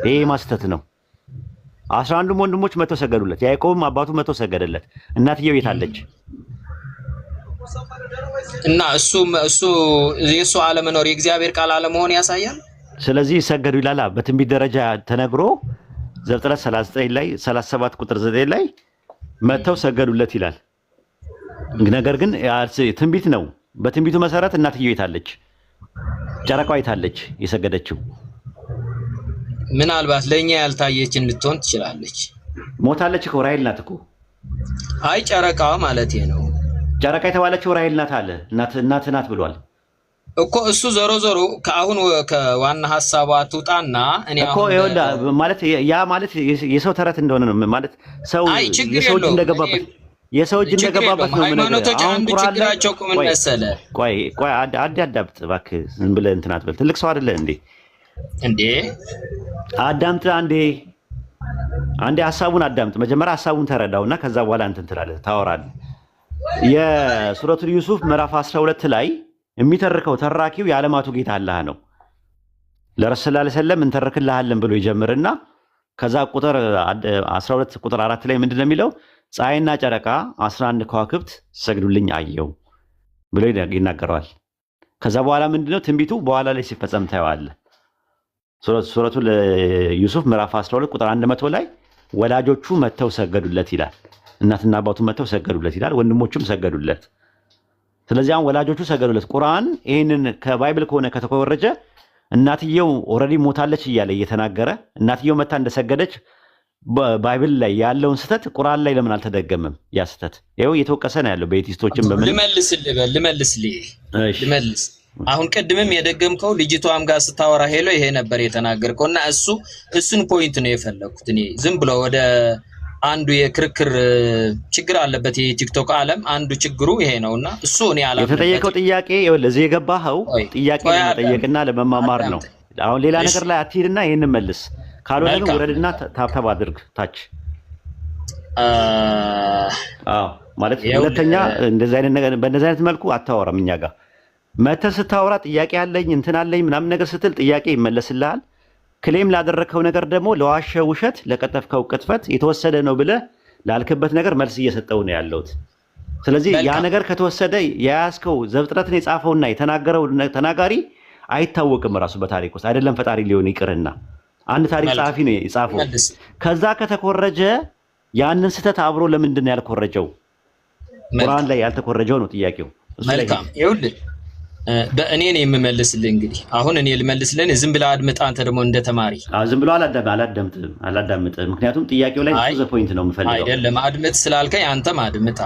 ይሄ ማስተት ነው። 11ዱም ወንድሞች መተው ሰገዱለት። ያዕቆብም አባቱ መተው ሰገደለት። እናትየው የታለች? እና እሱ የሱ አለመኖር የእግዚአብሔር ቃል አለመሆን ያሳያል። ስለዚህ ሰገዱ ይላል። በትንቢት ደረጃ ተነግሮ ዘፍጥረት 39 ላይ 37 ቁጥር 9 ላይ መተው ሰገዱለት ይላል። ነገር ግን ትንቢት ነው። በትንቢቱ መሰረት እናትየው የታለች? ጨረቃው የታለች የሰገደችው? ምናልባት ለኛ ያልታየች እንድትሆን ትችላለች። ሞታለች እኮ ራሔል ናት እኮ። አይ ጨረቃ ማለት ነው። ጨረቃ የተባለችው ራሔል ናት አለ። እናት ናት ብሏል እኮ እሱ። ዞሮ ከአሁን ከዋና ሐሳቧ ትውጣና እኔ አሁን እኮ ማለት ያ ማለት የሰው ተረት እንደሆነ ነው ማለት ሰው የሰው እጅ እንደገባበት ነው። ሃይማኖቶች አንዱ ችግራቸው ምን መሰለህ? ቆይ አዳምጥ እባክህ፣ ዝም ብለህ እንትን አትበል። ትልቅ ሰው አይደለህ እንዴ? አዳምጥ አንዴ ሐሳቡን አዳምጥ። መጀመሪያ ሐሳቡን ተረዳውና ከዛ በኋላ እንትን ትላለህ፣ ታወራለህ። የሱረቱል ዩሱፍ ምዕራፍ 12 ላይ የሚተርከው ተራኪው የዓለማቱ ጌታ አላህ ነው። ለረሱል ሰለላሁ ዐለይሂ ወሰለም እንተርክልሃለን ብሎ ይጀምርና ከዛ ቁጥር 12 ቁጥር 4 ላይ ምንድነው የሚለው? ፀሐይና ጨረቃ 11 ከዋክብት ሰግዱልኝ አየው ብሎ ይናገረዋል። ከዛ በኋላ ምንድነው ትንቢቱ በኋላ ላይ ሲፈጸም ታየዋለህ። ሱረቱል ዩሱፍ ምዕራፍ 12 ቁጥር 100 ላይ ወላጆቹ መተው ሰገዱለት ይላል። እናትና አባቱ መተው ሰገዱለት ይላል። ወንድሞቹም ሰገዱለት። ስለዚህ አሁን ወላጆቹ ሰገዱለት። ቁርአን ይሄንን ከባይብል ከሆነ ከተኮረጀ እናትየው ኦልሬዲ ሞታለች እያለ እየተናገረ እናትየው መታ እንደሰገደች ባይብል ላይ ያለውን ስተት ቁርአን ላይ ለምን አልተደገመም? ያ ስተት ይኸው እየተወቀሰ ነው ያለው በኤቲስቶችም በምን ልመልስ አሁን ቅድምም የደገምከው ልጅቷም ጋር ስታወራ ሄሎ ይሄ ነበር የተናገርከው እና እሱን ፖይንት ነው የፈለኩት እኔ ዝም ብሎ ወደ አንዱ የክርክር ችግር አለበት የቲክቶክ ዓለም አንዱ ችግሩ ይሄ ነውና እሱ እኔ አላምንም። የተጠየቀው ጥያቄ ለዚህ የገባኸው ጥያቄ ለመጠየቅና ለመማማር ነው። አሁን ሌላ ነገር ላይ አትሂድና ይሄንን መልስ። ካልሆነ ግን ወረድና ታብታብ አድርግ ታች። ማለት ሁለተኛ እንደዚህ አይነት ነገር በእንደዚህ አይነት መልኩ አታወራም። እኛ ጋር መተህ ስታወራ ጥያቄ አለኝ እንትን አለኝ ምናምን ነገር ስትል ጥያቄ ይመለስልሃል። ክሌም ላደረከው ነገር ደግሞ ለዋሸው ውሸት ለቀጠፍከው ቅጥፈት የተወሰደ ነው ብለህ ላልክበት ነገር መልስ እየሰጠው ነው ያለውት። ስለዚህ ያ ነገር ከተወሰደ የያዝከው ዘፍጥረትን የጻፈውና የተናገረው ተናጋሪ አይታወቅም ራሱ በታሪክ ውስጥ አይደለም ፈጣሪ ሊሆን ይቅርና አንድ ታሪክ ጸሐፊ ነው የጻፈው። ከዛ ከተኮረጀ ያንን ስተት አብሮ ለምንድን ነው ያልኮረጀው? ቁርአን ላይ ያልተኮረጀው ነው ጥያቄው። መልካም ይኸውልህ በእኔ ነው የምመልስልህ። እንግዲህ አሁን እኔ ልመልስልህ ዝም ብለህ አድምጥ። አንተ ደግሞ እንደ ተማሪ ዝም ብሎ አላዳምጥም። ምክንያቱም ጥያቄው ላይ ዘ ፖይንት ነው የምፈልገው። አይደለም አድምጥ ስላልከኝ አንተም አድምጣ።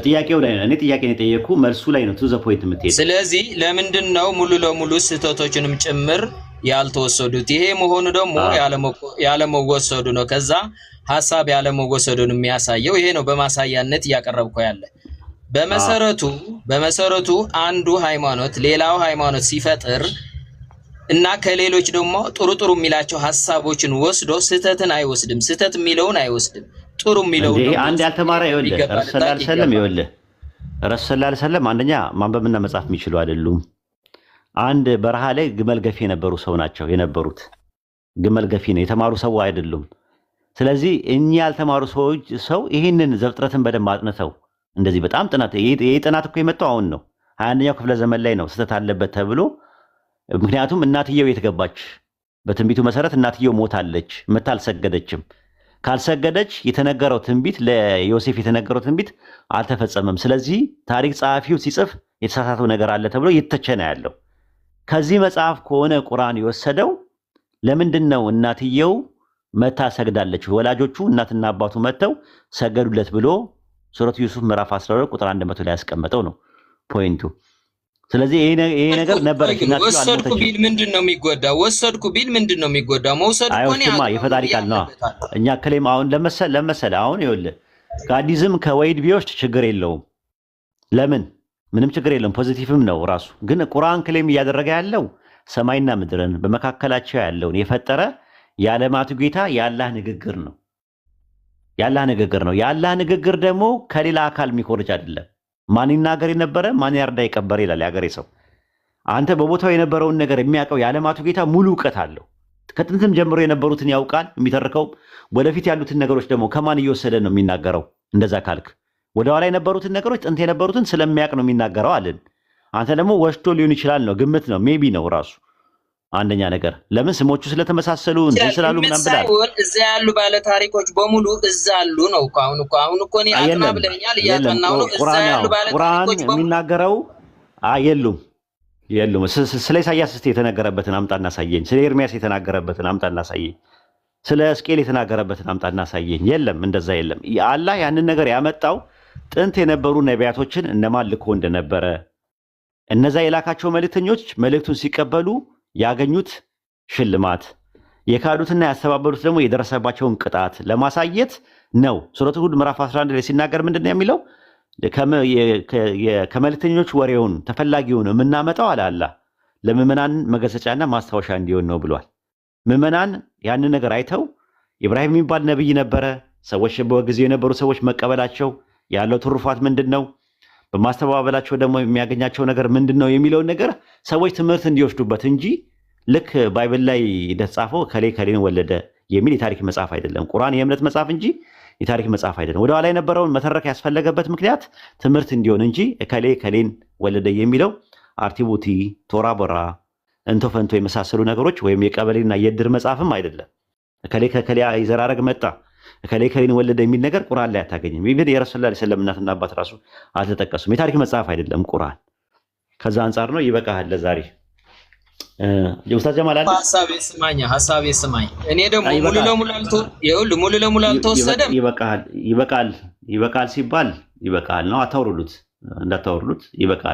ጥያቄው ላይ እኔ ጥያቄ ነው የጠየኩ መልሱ ላይ ነው ዘ ፖይንት የምትሄድ። ስለዚህ ለምንድን ነው ሙሉ ለሙሉ ስህተቶችንም ጭምር ያልተወሰዱት? ይሄ መሆኑ ደግሞ ያለመወሰዱ ነው። ከዛ ሐሳብ ያለመወሰዱን የሚያሳየው ይሄ ነው በማሳያነት እያቀረብከው ያለ። በመሰረቱ አንዱ ሃይማኖት ሌላው ሃይማኖት ሲፈጥር እና ከሌሎች ደግሞ ጥሩ የሚላቸው ሐሳቦችን ወስዶ ስህተትን አይወስድም። ስህተት የሚለውን አይወስድም። ጥሩ የሚለውን ነው። አንድ ያልተማረ ይኸውልህ ረሱል ሰለላሁ ዐለይሂ ወሰለም አንደኛ ማንበብና መጻፍ የሚችሉ አይደሉም። አንድ በረሃ ላይ ግመል ገፊ የነበሩ ሰው ናቸው የነበሩት። ግመል ገፊ ነው የተማሩ ሰው አይደሉም። ስለዚህ እኛ ያልተማሩ ሰው ይህንን ዘፍጥረትን በደንብ አጥንተው እንደዚህ በጣም ጥናት ይሄ ጥናት እኮ የመጣው አሁን ነው 21ኛው ክፍለ ዘመን ላይ ነው ስተት አለበት ተብሎ። ምክንያቱም እናትየው የተገባች በትንቢቱ መሰረት እናትየው ሞታለች፣ መታ አልሰገደችም። ካልሰገደች የተነገረው ትንቢት ለዮሴፍ የተነገረው ትንቢት አልተፈጸመም። ስለዚህ ታሪክ ጸሐፊው ሲጽፍ የተሳሳተው ነገር አለ ተብሎ እየተቸነ ያለው ከዚህ መጽሐፍ ከሆነ ቁርአን የወሰደው ለምንድን ነው እናትየው መታ ሰግዳለች፣ ወላጆቹ እናትና አባቱ መተው ሰገዱለት ብሎ ሱረቱ ዩሱፍ ምዕራፍ 12 ቁጥር 100 ላይ ያስቀመጠው ነው ፖይንቱ። ስለዚህ ይሄ ነገር ነበር። ወሰድኩ ቢል ምንድነው የሚጎዳው? ወሰድኩ ቢል ምንድነው የሚጎዳው? መውሰድ እኮ ነው የፈጣሪ ቃል ነው። እኛ ክሌም አሁን ለመሰለ አሁን ይኸውልህ ጋዲዝም ከወይድ ቢወስድ ችግር የለውም። ለምን ምንም ችግር የለውም። ፖዚቲቭም ነው ራሱ። ግን ቁርአን ክሌም እያደረገ ያለው ሰማይና ምድርን በመካከላቸው ያለውን የፈጠረ የዓለማቱ ጌታ የአላህ ንግግር ነው። የአላህ ንግግር ነው። የአላህ ንግግር ደግሞ ከሌላ አካል የሚኮርጅ አይደለም። ማን ይናገር የነበረ ማን ያርዳ የቀበረ ይላል ያገሬ ሰው። አንተ በቦታው የነበረውን ነገር የሚያውቀው የዓለማቱ ጌታ ሙሉ እውቀት አለው። ከጥንትም ጀምሮ የነበሩትን ያውቃል የሚተርከው። ወደፊት ያሉትን ነገሮች ደግሞ ከማን እየወሰደ ነው የሚናገረው? እንደዛ ካልክ ወደ ኋላ የነበሩትን ነገሮች ጥንት የነበሩትን ስለሚያውቅ ነው የሚናገረው አለን። አንተ ደግሞ ወሽቶ ሊሆን ይችላል ነው፣ ግምት ነው፣ ሜቢ ነው ራሱ። አንደኛ ነገር ለምን ስሞቹ ስለተመሳሰሉ እንትን ስላሉ ምናምን ብላል። እዛ ያሉ ባለ ታሪኮች በሙሉ እዛ አሉ ነው። አሁን እኮ እኔ አጥና ብለኛል እያጠናው ነው። እዛ ያሉ ባለ ታሪኮች በሙሉ የሚናገረው የሉም። ስለ ኢሳያስ የተነገረበትን አምጣና ሳየኝ። ስለ ኤርሚያስ የተናገረበትን አምጣና ሳየኝ። ስለ ሕዝቅኤል የተናገረበትን አምጣና ሳየኝ። የለም፣ እንደዛ የለም። አላህ ያንን ነገር ያመጣው ጥንት የነበሩ ነቢያቶችን እነማን ልኮ እንደነበረ እነዛ የላካቸው መልእክተኞች መልእክቱን ሲቀበሉ ያገኙት ሽልማት፣ የካዱትና ያስተባበሉት ደግሞ የደረሰባቸውን ቅጣት ለማሳየት ነው። ሱረቱ ሁድ ምዕራፍ 11 ላይ ሲናገር ምንድን ነው የሚለው? ከመልእክተኞች ወሬውን ተፈላጊውን የምናመጣው አለ አላህ ለምዕመናን መገሰጫና ማስታወሻ እንዲሆን ነው ብሏል። ምዕመናን ያንን ነገር አይተው ኢብራሂም የሚባል ነብይ ነበረ፣ ሰዎች በጊዜው የነበሩ ሰዎች መቀበላቸው ያለው ትሩፋት ምንድን ነው፣ በማስተባበላቸው ደግሞ የሚያገኛቸው ነገር ምንድን ነው የሚለውን ነገር ሰዎች ትምህርት እንዲወስዱበት እንጂ ልክ ባይብል ላይ እንደተጻፈው ከሌ ከሌን ወለደ የሚል የታሪክ መጽሐፍ አይደለም። ቁርአን የእምነት መጽሐፍ እንጂ የታሪክ መጽሐፍ አይደለም። ወደኋላ የነበረውን መተረክ ያስፈለገበት ምክንያት ትምህርት እንዲሆን እንጂ ከሌ ከሌን ወለደ የሚለው አርቲቡቲ፣ ቶራ ቦራ፣ እንቶ ፈንቶ የመሳሰሉ ነገሮች ወይም የቀበሌና የድር መጽሐፍም አይደለም። ከሌ ከሌ ይዘራረግ መጣ ከሌ ከሌን ወለደ የሚል ነገር ቁርአን ላይ አታገኝም። ይሄ የረሱል ሰለላሁ ዐለይሂ ወሰለም እናትና አባት ራሱ አልተጠቀሱም። የታሪክ መጽሐፍ አይደለም ቁርአን። ከዛ አንፃር ነው። ይበቃሃል ለዛሬ ኡስታዝ ጀማል አለ ሐሳቤ ስማኝ። እኔ ደግሞ ሙሉ ለሙሉ አልተወሰደም። ይበቃል ሲባል ይበቃል ነው። አታውርዱት፣ እንዳታወርዱት።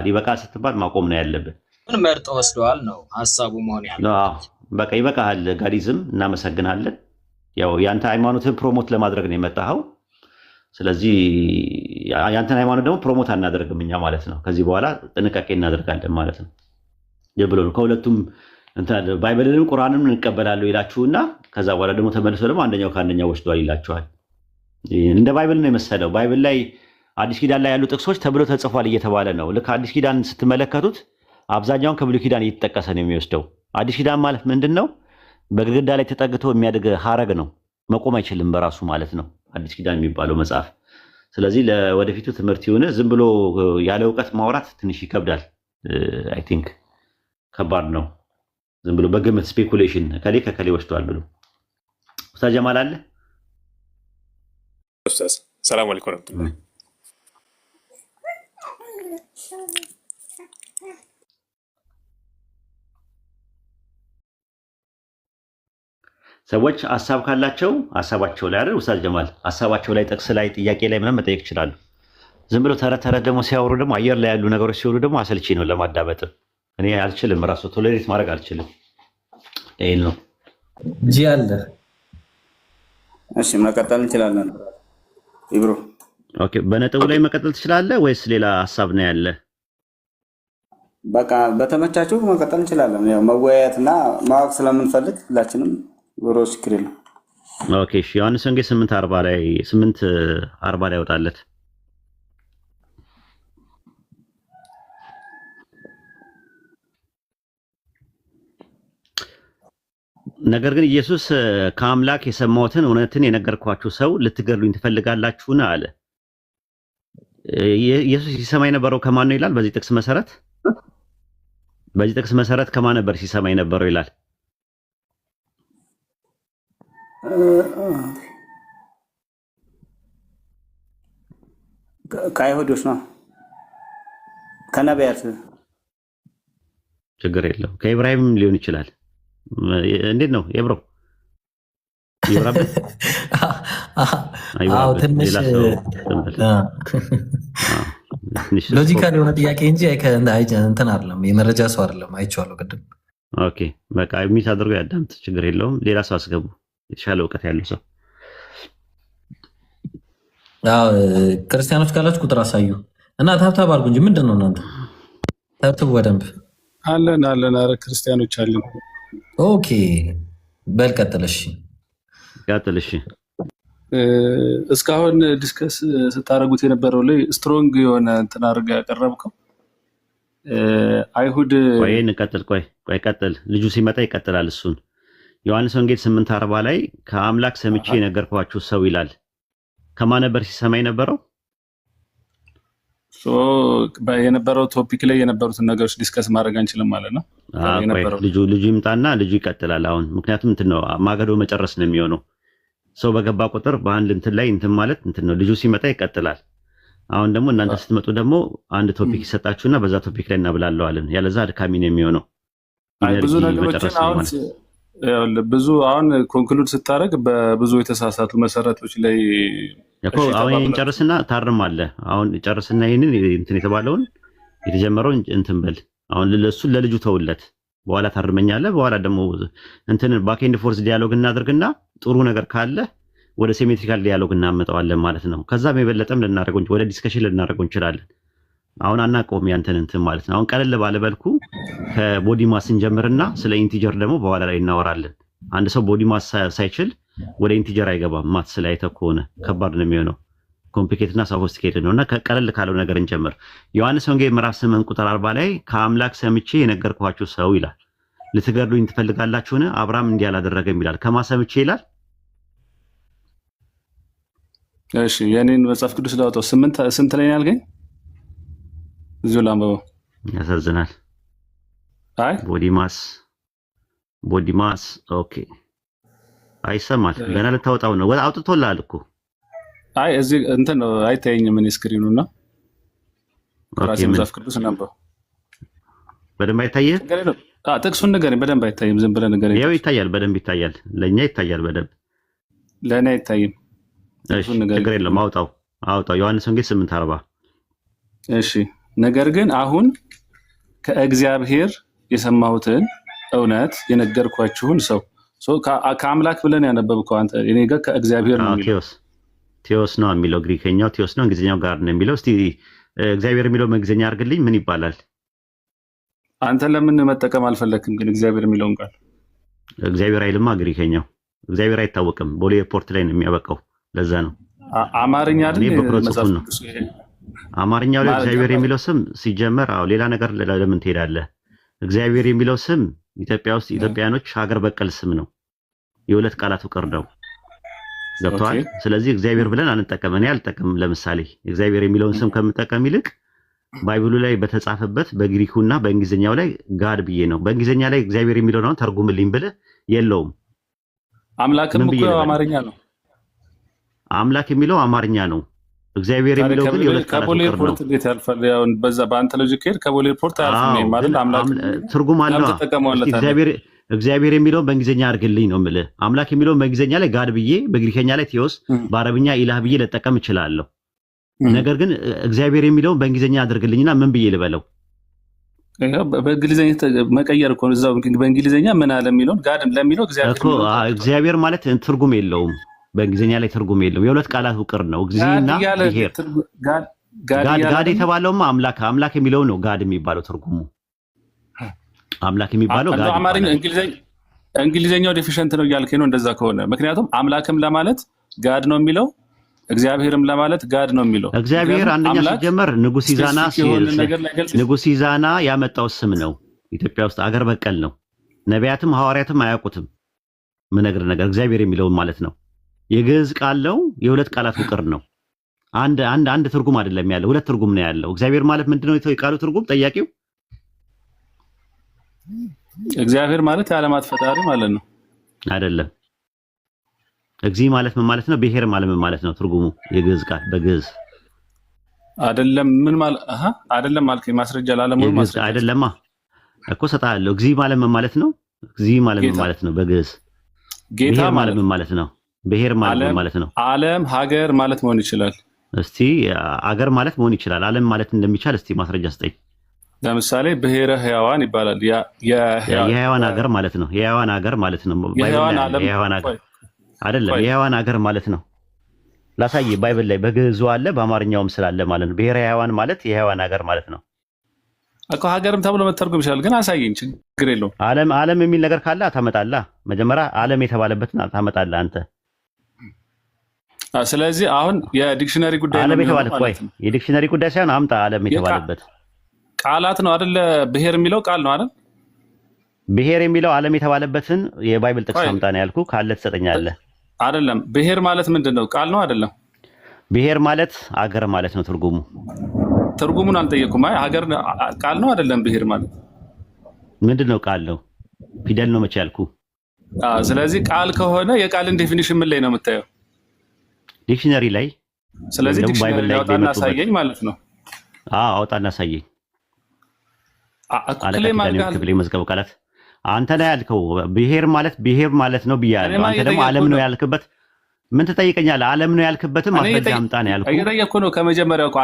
ይበቃል ስትባል ማቆም ነው ያለብን። ምን መርጠው ወስደዋል ነው ሐሳቡ መሆን ያለው። በቃ ይበቃል። ጋዲዝም እናመሰግናለን። ያው ያንተ ሃይማኖትን ፕሮሞት ለማድረግ ነው የመጣኸው። ስለዚህ ያንተን ሃይማኖት ደግሞ ፕሮሞት አናደርግም እኛ ማለት ነው። ከዚህ በኋላ ጥንቃቄ እናደርጋለን ማለት ነው። የብሎ ከሁለቱም ባይብልንም ቁርአንም እንቀበላለሁ ይላችሁና ከዛ በኋላ ደግሞ ተመልሶ ደግሞ አንደኛው ከአንደኛው ወስዷል ይላችኋል። እንደ ባይብል ነው የመሰለው። ባይብል ላይ አዲስ ኪዳን ላይ ያሉ ጥቅሶች ተብሎ ተጽፏል እየተባለ ነው። ልክ አዲስ ኪዳን ስትመለከቱት አብዛኛውን ከብሉይ ኪዳን እየተጠቀሰ ነው የሚወስደው። አዲስ ኪዳን ማለት ምንድን ነው? በግድግዳ ላይ ተጠግቶ የሚያድግ ሀረግ ነው። መቆም አይችልም በራሱ ማለት ነው አዲስ ኪዳን የሚባለው መጽሐፍ። ስለዚህ ለወደፊቱ ትምህርት ይሁን። ዝም ብሎ ያለ እውቀት ማውራት ትንሽ ይከብዳል። አይ ቲንክ ከባድ ነው። ዝም ብሎ በግምት ስፔኩሌሽን ከሌ ወስዷል ብሎ ኡስታዝ ጀማል አለ። ኡስታዝ ሰላም አለይኩም ወራህመቱላህ። ሰዎች ሐሳብ ካላቸው ሐሳባቸው ላይ አይደል ኡስታዝ ጀማል ሐሳባቸው ላይ ጥቅስ ላይ ጥያቄ ላይ ምንም መጠየቅ ይችላሉ። ዝም ብሎ ተረት ደግሞ ሲያወሩ ደግሞ አየር ላይ ያሉ ነገሮች ሲሆኑ ደግሞ አሰልቺ ነው ለማዳመጥ። እኔ አልችልም፣ ራሱ ቶለሬት ማድረግ አልችልም። ይሄን ነው ጂ አለ። እሺ መቀጠል እንችላለን ኢብሮ። ኦኬ፣ በነጥቡ ላይ መቀጠል ትችላለህ ወይስ ሌላ ሐሳብ ነው ያለ? በቃ በተመቻችሁ መቀጠል እንችላለን። ያው መወያየትና ማወቅ ስለምንፈልግ ሁላችንም ብሮ ስክሪን ነው። ኦኬ፣ እሺ። ዮሐንስ ወንጌል 8:40 ላይ ወጣለት። ነገር ግን ኢየሱስ ከአምላክ የሰማሁትን እውነትን የነገርኳችሁ ሰው ልትገድሉኝ ትፈልጋላችሁን? አለ። ኢየሱስ ሲሰማ የነበረው ከማን ነው ይላል? በዚህ ጥቅስ መሰረት ከማን ነበር ሲሰማ የነበረው ይላል? ከአይሁዶች ነው፣ ከነቢያት። ችግር የለው። ከኢብራሂም ሊሆን ይችላል። እንዴት ነው ኤብሮ? ሎጂካል የሆነ ጥያቄ እንጂ እንትን አይደለም። የመረጃ ሰው አይደለም። አይቼዋለሁ ቅድም። ኦኬ በቃ ሚት አድርጎ ያዳምጥ። ችግር የለውም። ሌላ ሰው አስገቡ፣ የተሻለ እውቀት ያለው ሰው። ክርስቲያኖች ካላችሁ ቁጥር አሳዩ እና ታብታብ አድርጉ እንጂ ምንድን ነው እናንተ? ታብታቡ በደንብ አለን። ኧረ ክርስቲያኖች አለን። ኦኬ በል ቀጥለሽ ቀጥልሽ። እስካሁን ዲስከስ ስታደርጉት የነበረው ላይ ስትሮንግ የሆነ እንትን አድርገህ ያቀረብከው አይሁድ ቆይ ቀጥል። ልጁ ሲመጣ ይቀጥላል። እሱን ዮሐንስ ወንጌል 8:40 ላይ ከአምላክ ሰምቼ የነገርኳችሁ ሰው ይላል። ከማን ነበር ሲሰማ የነበረው? የነበረው ቶፒክ ላይ የነበሩትን ነገሮች ዲስከስ ማድረግ አንችልም ማለት ነው። ልጁ ይምጣና ልጁ ይቀጥላል። አሁን ምክንያቱም እንትን ነው ማገዶ መጨረስ ነው የሚሆነው። ሰው በገባ ቁጥር በአንድ እንትን ላይ እንትን ማለት እንትን ነው። ልጁ ሲመጣ ይቀጥላል። አሁን ደግሞ እናንተ ስትመጡ ደግሞ አንድ ቶፒክ ይሰጣችሁና በዛ ቶፒክ ላይ እናብላለዋለን። ያለዛ አድካሚ ነው የሚሆነው። ብዙ ነገሮችን አሁን ኮንክሉድ ስታደርግ በብዙ የተሳሳቱ መሰረቶች ላይ እኮ አሁን እንጨርስና ታርማለህ። አሁን ጨርስና ይሄንን እንትን የተባለውን የተጀመረውን እንትን በል። አሁን ለሱ ለልጁ ተውለት። በኋላ ታርመኛለህ። በኋላ ደግሞ እንትን ባክ ኤንድ ፎርስ ዲያሎግ እናድርግና ጥሩ ነገር ካለ ወደ ሴሜትሪካል ዲያሎግ እናመጣዋለን ማለት ነው። ከዛም የበለጠም ልናደርገው ወደ ዲስከሽን ልናደርገው እንችላለን። አሁን አናውቀውም ያንተን እንትን ማለት ነው። አሁን ቀለል ባለ መልኩ ከቦዲ ማስ እንጀምርና ስለ ኢንቲጀር ደግሞ በኋላ ላይ እናወራለን። አንድ ሰው ቦዲ ማስ ሳይችል ወደ ኢንቲጀር አይገባም። ማት ስላይተህ ከሆነ ከባድ ነው የሚሆነው። ኮምፕሊኬትድ እና ሶፊስቲኬትድ ነውና ቀለል ካለው ነገር እንጀምር። ዮሐንስ ወንጌል ምዕራፍ 8 ቁጥር 40 ላይ ከአምላክ ሰምቼ የነገርኳችሁ ሰው ይላል። ልትገድሉኝ ትፈልጋላችሁን? አብርሃም እንዲህ አላደረገም ይላል። ከማሰምቼ ይላል። እሺ የኔን መጽሐፍ ቅዱስ ላውጣው። ስንት ላይ ያልከኝ? እዚሁ ላንብበው። ያሳዝናል። አይ ቦዲ ማስ ኦኬ። አይሰማል። ገና ልታወጣው ነው። አውጥቶልሃል እኮ። አይ እዚህ እንትን ነው አይታየኝም። እኔ ስክሪኑና ራሴ መጽሐፍ ቅዱስ ነበር። በደንብ አይታየህ? ጥቅሱን ንገረኝ። በደንብ አይታይም። ዝም ብለህ ንገረኝ። ያው ይታያል፣ በደንብ ይታያል። ለእኛ ይታያል በደንብ፣ ለእኔ አይታይም። እሺ ችግር የለም። አውጣው። ዮሐንስ ወንጌል 8:40 እሺ። ነገር ግን አሁን ከእግዚአብሔር የሰማሁትን እውነት የነገርኳችሁን ሰው ከአምላክ ብለን ያነበብከው አንተ። እኔ ጋር ከእግዚአብሔር ነው የሚለው። ቴዎስ ነው የሚለው ግሪከኛው፣ ቴዎስ ነው። እንግሊዝኛው ጋር ነው የሚለው። እስቲ እግዚአብሔር የሚለው በእንግሊዝኛ አድርግልኝ። ምን ይባላል? አንተ ለምን መጠቀም አልፈለክም? ግን እግዚአብሔር የሚለውን ቃል እግዚአብሔር አይልማ። ግሪከኛው እግዚአብሔር አይታወቅም። ቦሌ ኤርፖርት ላይ ነው የሚያበቃው። ለዛ ነው አማርኛ አይደል? አማርኛው ላይ እግዚአብሔር የሚለው ስም ሲጀመር ሌላ ነገር ለምን ትሄዳለህ? እግዚአብሔር የሚለው ስም ኢትዮጵያ ውስጥ ኢትዮጵያኖች ሀገር በቀል ስም ነው። የሁለት ቃላት ፍቅር ነው። ገብቶሃል? ስለዚህ እግዚአብሔር ብለን አንጠቀም። እኔ አልጠቀምም። ለምሳሌ እግዚአብሔር የሚለውን ስም ከምጠቀም ይልቅ ባይብሉ ላይ በተጻፈበት በግሪኩና በእንግሊዝኛው ላይ ጋድ ብዬ ነው። በእንግሊዝኛ ላይ እግዚአብሔር የሚለው ነው ተርጉምልኝ ብለህ የለውም። አምላክም እኮ አማርኛ ነው። አምላክ የሚለው አማርኛ ነው። እግዚአብሔር የሚለው ግን የሁለት ቃላት ፍቅር ነው። ኤርፖርት እንዴት ያልፋል? ያው በዛ በአንተ ሎጂክ ሄድ ከቦሌ ኤርፖርት አያልፍም ማለት አምላክ ትርጉም አለው። እግዚአብሔር የሚለው በእንግሊዝኛ አድርግልኝ ነው የምልህ። አምላክ የሚለው በእንግሊዝኛ ላይ ጋድ ብዬ፣ በግሪከኛ ላይ ቴዎስ፣ በአረብኛ ኢላህ ብዬ ልጠቀም እችላለሁ። ነገር ግን እግዚአብሔር የሚለው በእንግሊዝኛ አድርግልኝና ምን ብዬ ልበለው? በእንግሊዝኛ መቀየር እኮ እዛው በእንግሊዝኛ ምን አለ የሚለውን ጋድ ለሚለው እግዚአብሔር ማለት ትርጉም የለውም። በእንግሊዝኛ ላይ ትርጉም የለውም። የሁለት ቃላት ፍቅር ነው። እግዚአብሔርና ብሔር ጋድ የተባለውማ አምላክ የሚለው ነው። ጋድ የሚባለው ትርጉሙ አምላክ የሚባለው ጋድ። አማርኛ እንግሊዝኛው ዴፊሽንት ነው እያልከኝ ነው እንደዛ ከሆነ? ምክንያቱም አምላክም ለማለት ጋድ ነው የሚለው፣ እግዚአብሔርም ለማለት ጋድ ነው የሚለው። እግዚአብሔር አንደኛ ሲጀመር ንጉሥ ይዛና ያመጣው ስም ነው። ኢትዮጵያ ውስጥ አገር በቀል ነው። ነቢያትም ሐዋርያትም አያውቁትም። ምን ነገር እግዚአብሔር የሚለውን ማለት ነው። የግዕዝ ቃል ነው። የሁለት ቃላት ፍቅር ነው። አንድ ትርጉም አይደለም ያለው፣ ሁለት ትርጉም ነው ያለው። እግዚአብሔር ማለት ምንድነው የቃሉ ትርጉም? ጠያቂው እግዚአብሔር ማለት የዓለማት ፈጣሪ ማለት ነው አይደለም። እግዚ ማለት ምን ማለት ነው? ብሔር ማለት ምን ማለት ነው? ትርጉሙ የግዕዝ ቃል በግዕዝ አይደለም። ምን ማለት አይደለም አልከኝ። ማስረጃ ላለሙሉ ማስረጃ አይደለማ እኮ ሰጣለሁ። እግዚ ማለት ምን ማለት ነው? እግዚ ማለት ምን ማለት ነው? በግዕዝ ጌታ ማለት ምን ማለት ነው? ብሔር ማለት ምን ማለት ነው? ዓለም ሀገር ማለት መሆን ይችላል። እስቲ አገር ማለት መሆን ይችላል። ዓለም ማለት እንደሚቻል እስቲ ማስረጃ ስጠኝ። ለምሳሌ ብሔረ ሕያዋን ይባላል። የሕያዋን ሀገር ማለት ነው። የሕያዋን ሀገር ማለት ነው። የሕያዋን ሀገር አይደለም። የሕያዋን ሀገር ማለት ነው። ላሳይ። ባይብል ላይ በግዕዙ አለ በአማርኛውም ስላለ ማለት ነው። ብሔረ ሕያዋን ማለት የሕያዋን ሀገር ማለት ነው እኮ። ሀገርም ተብሎ መተርጎም ይችላል። ግን አሳየኝ፣ ችግር የለውም። ዓለም የሚል ነገር ካለ ታመጣለህ። መጀመሪያ ዓለም የተባለበትን ታመጣለህ አንተ። ስለዚህ አሁን የዲክሽነሪ ጉዳይ ዓለም የተባለ የዲክሽነሪ ጉዳይ ሳይሆን አምጣ። ዓለም የተባለበት ቃላት ነው አይደለ? ብሔር የሚለው ቃል ነው አይደል? ብሔር የሚለው ዓለም የተባለበትን የባይብል ጥቅስ አምጣ ነው ያልኩ። ካለ ትሰጠኛለህ። አይደለም። ብሔር ማለት ምንድነው? ቃል ነው አይደለም? ብሔር ማለት አገር ማለት ነው። ትርጉሙን አልጠየቁም። አይ ሀገር ቃል ነው አይደለም? ብሔር ማለት ምንድነው? ቃል ነው። ፊደል ነው መቼ ያልኩ። ስለዚህ ቃል ከሆነ የቃልን ዴፊኒሽን ምን ላይ ነው የምታየው? ዲክሽነሪ ላይ። ስለዚህ ዲክሽነሪ ላይ አውጣና አሳየኝ ማለት ነው። አውጣና አሳየኝ። ክፍሌ መዝገብ ቃላት አንተ ላይ ያልከው ብሔር ማለት ነው ብያለሁ። አንተ ደግሞ ዓለም ነው ያልክበት። ምን ትጠይቀኛለህ? ዓለም ነው ያልክበትም ማስረጃ አምጣ ነው ያልኩህ። እየጠየቅኩ ነው ከመጀመሪያው እኮ።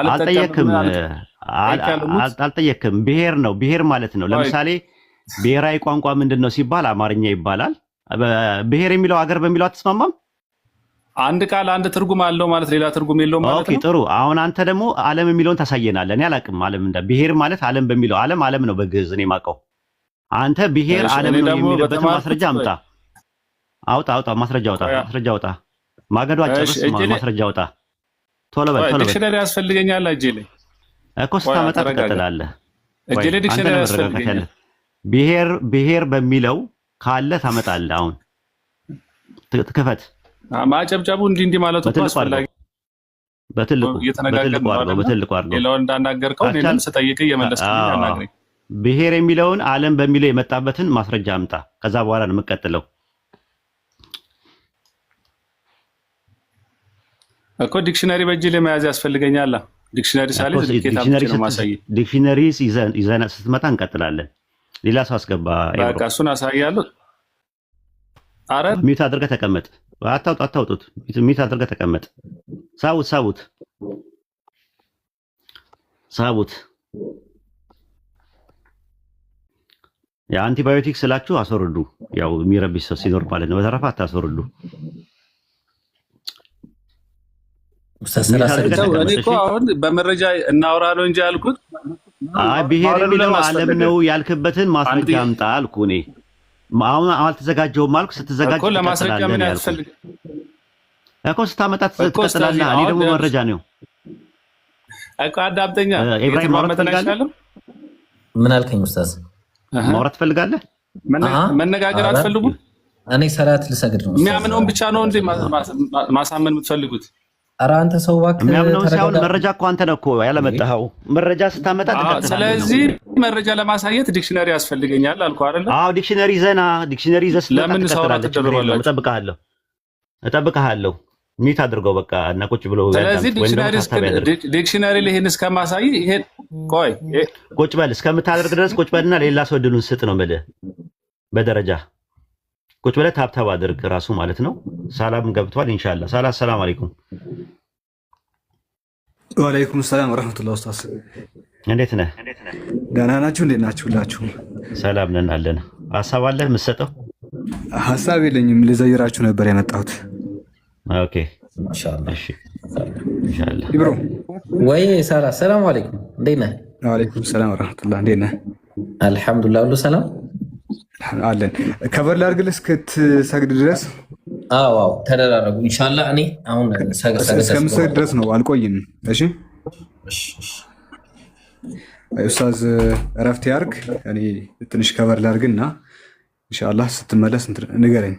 አልጠየቅም። ብሔር ነው። ብሔር ማለት ነው። ለምሳሌ ብሔራዊ ቋንቋ ምንድን ነው ሲባል አማርኛ ይባላል። ብሔር የሚለው አገር በሚለው አትስማማም? አንድ ቃል አንድ ትርጉም አለው ማለት ሌላ ትርጉም የለውም ማለት ነው። ጥሩ። አሁን አንተ ደግሞ ዓለም የሚለውን ታሳየናለህ። እኔ አላውቅም። ዓለም ብሔር ማለት ዓለም በሚለው ዓለም ነው በግዕዝ እኔ የማውቀው። አንተ ብሔር ዓለም ነው የሚልበት ማስረጃ አምጣ። አውጣ። ማስረጃ አውጣ። ማገዶ አጨርስ። ማስረጃ አውጣ። ቶሎ በል። ዲክሽነሪ ያስፈልገኛል እጄ ላይ እኮ። ስታመጣ ትቀጥላለህ። እጄ ላይ ዲክሽነሪ ያስፈልገኛል። ብሔር በሚለው ካለ ታመጣለህ። አሁን ትክፈት። ማጨብጨቡ እንዲህ ማለቱ አስፈላጊ። በትልቁ አድርገው። ሌላውን እንዳናገርከው እኔንም ስጠይቅ እየመለስክልኝ አናግረኝ። ብሔር የሚለውን ዓለም በሚለው የመጣበትን ማስረጃ አምጣ። ከዛ በኋላ ነው የምቀጥለው እኮ። ዲክሽነሪ በእጅ ላይ መያዝ ያስፈልገኛል። ዲክሽነሪ ሳለ ዲክሽነሪ ይዘህ ስትመጣ እንቀጥላለን። ሌላ ሰው አስገባ። በቃ እሱን አሳያለሁ። አረ ሚውት አድርገህ ተቀመጥ። አታውጡት። ሚውት አድርገህ ተቀመጥ። ሳቡት። የአንቲባዮቲክ ስላችሁ አስወርዱ። ያው የሚረብሽ ሰው ሲኖር ማለት ነው። በተረፈ አታስወርዱ። እኔ እኮ አሁን በመረጃ እናውራ ነው እንጂ ያልኩት። ብሔር የሚለው ዓለም ነው ያልክበትን ማስረጃ አምጣ አልኩ እኔ። አሁን አልተዘጋጀውም አልኩ። ስትዘጋጅ እኮ ለማስረጃ ምን ያስፈልግ እኮ ስታመጣ ትቀጥላለህ። እኔ ደግሞ መረጃ ነው እኮ። አዳምጠኛ። ኢብራሂም ማውራት ትፈልጋለህ? ምን አልከኝ ኡስታዝ? ማውራት ትፈልጋለህ? መነጋገር አትፈልጉም? እኔ ሰላት ልሰግድ ነው። የሚያምነውን ብቻ ነው እንዴ ማሳመን የምትፈልጉት? ኧረ አንተ ሰው እባክህ። የሚያምነውን ሳይሆን መረጃ እኮ አንተ ነው እኮ ያለመጣኸው። መረጃ ስታመጣ ትቀጥላለህ። ስለዚህ መረጃ ለማሳየት ዲክሽነሪ ያስፈልገኛል አልኩህ አይደል? አዎ ዲክሽነሪ ይዘህ ለምን ሰው ትቀጥላለህ። እጠብቅሃለሁ። ሚት አድርገው በቃ እና ቁጭ ብሎ። ስለዚህ ዲክሽነሪ ላይ ይሄን እስከማሳይ ይሄን ቆይ ቁጭ በል እስከምታደርግ ድረስ ቁጭ በልና ሌላ ሰው እድሉን ስጥ ነው የምልህ። በደረጃ ቁጭ ብለህ ታብታብ አድርግ ራሱ ማለት ነው። ሰላም ገብቷል ኢንሻአላህ። ሰላም አለይኩም። ወአለይኩም ሰላም ወራህመቱላሂ ኡስታዝ። እንዴት ነህ? ደህና ናችሁ? እንዴት ናችሁ ሁላችሁ? ሰላም ነን አለን። ሀሳብ አለህ የምትሰጠው? ሀሳብ የለኝም። ልዘይራችሁ ነበር የመጣሁት። ኦኬ ኢንሻአላህ። እሺ ኢንሻአላህ። ኢብሮ ወይ ሰላም አለይኩም። እንዴት ነህ? ወአለይኩም ሰላም ወራህመቱላህ። እንዴት ነህ? አልሐምዱሊላህ ሁሉ ሰላም አለን። ከበር ላድርግልህ እስክትሰግድ ድረስ? አዎ ተደራረጉ ኢንሻአላህ። እኔ አሁን እስከምሰግድ ድረስ ነው፣ አልቆይም። እሺ ኡስታዝ እረፍት ያርግ። እኔ ትንሽ ከበር ላድርግና ኢንሻአላህ ስትመለስ ንገረኝ።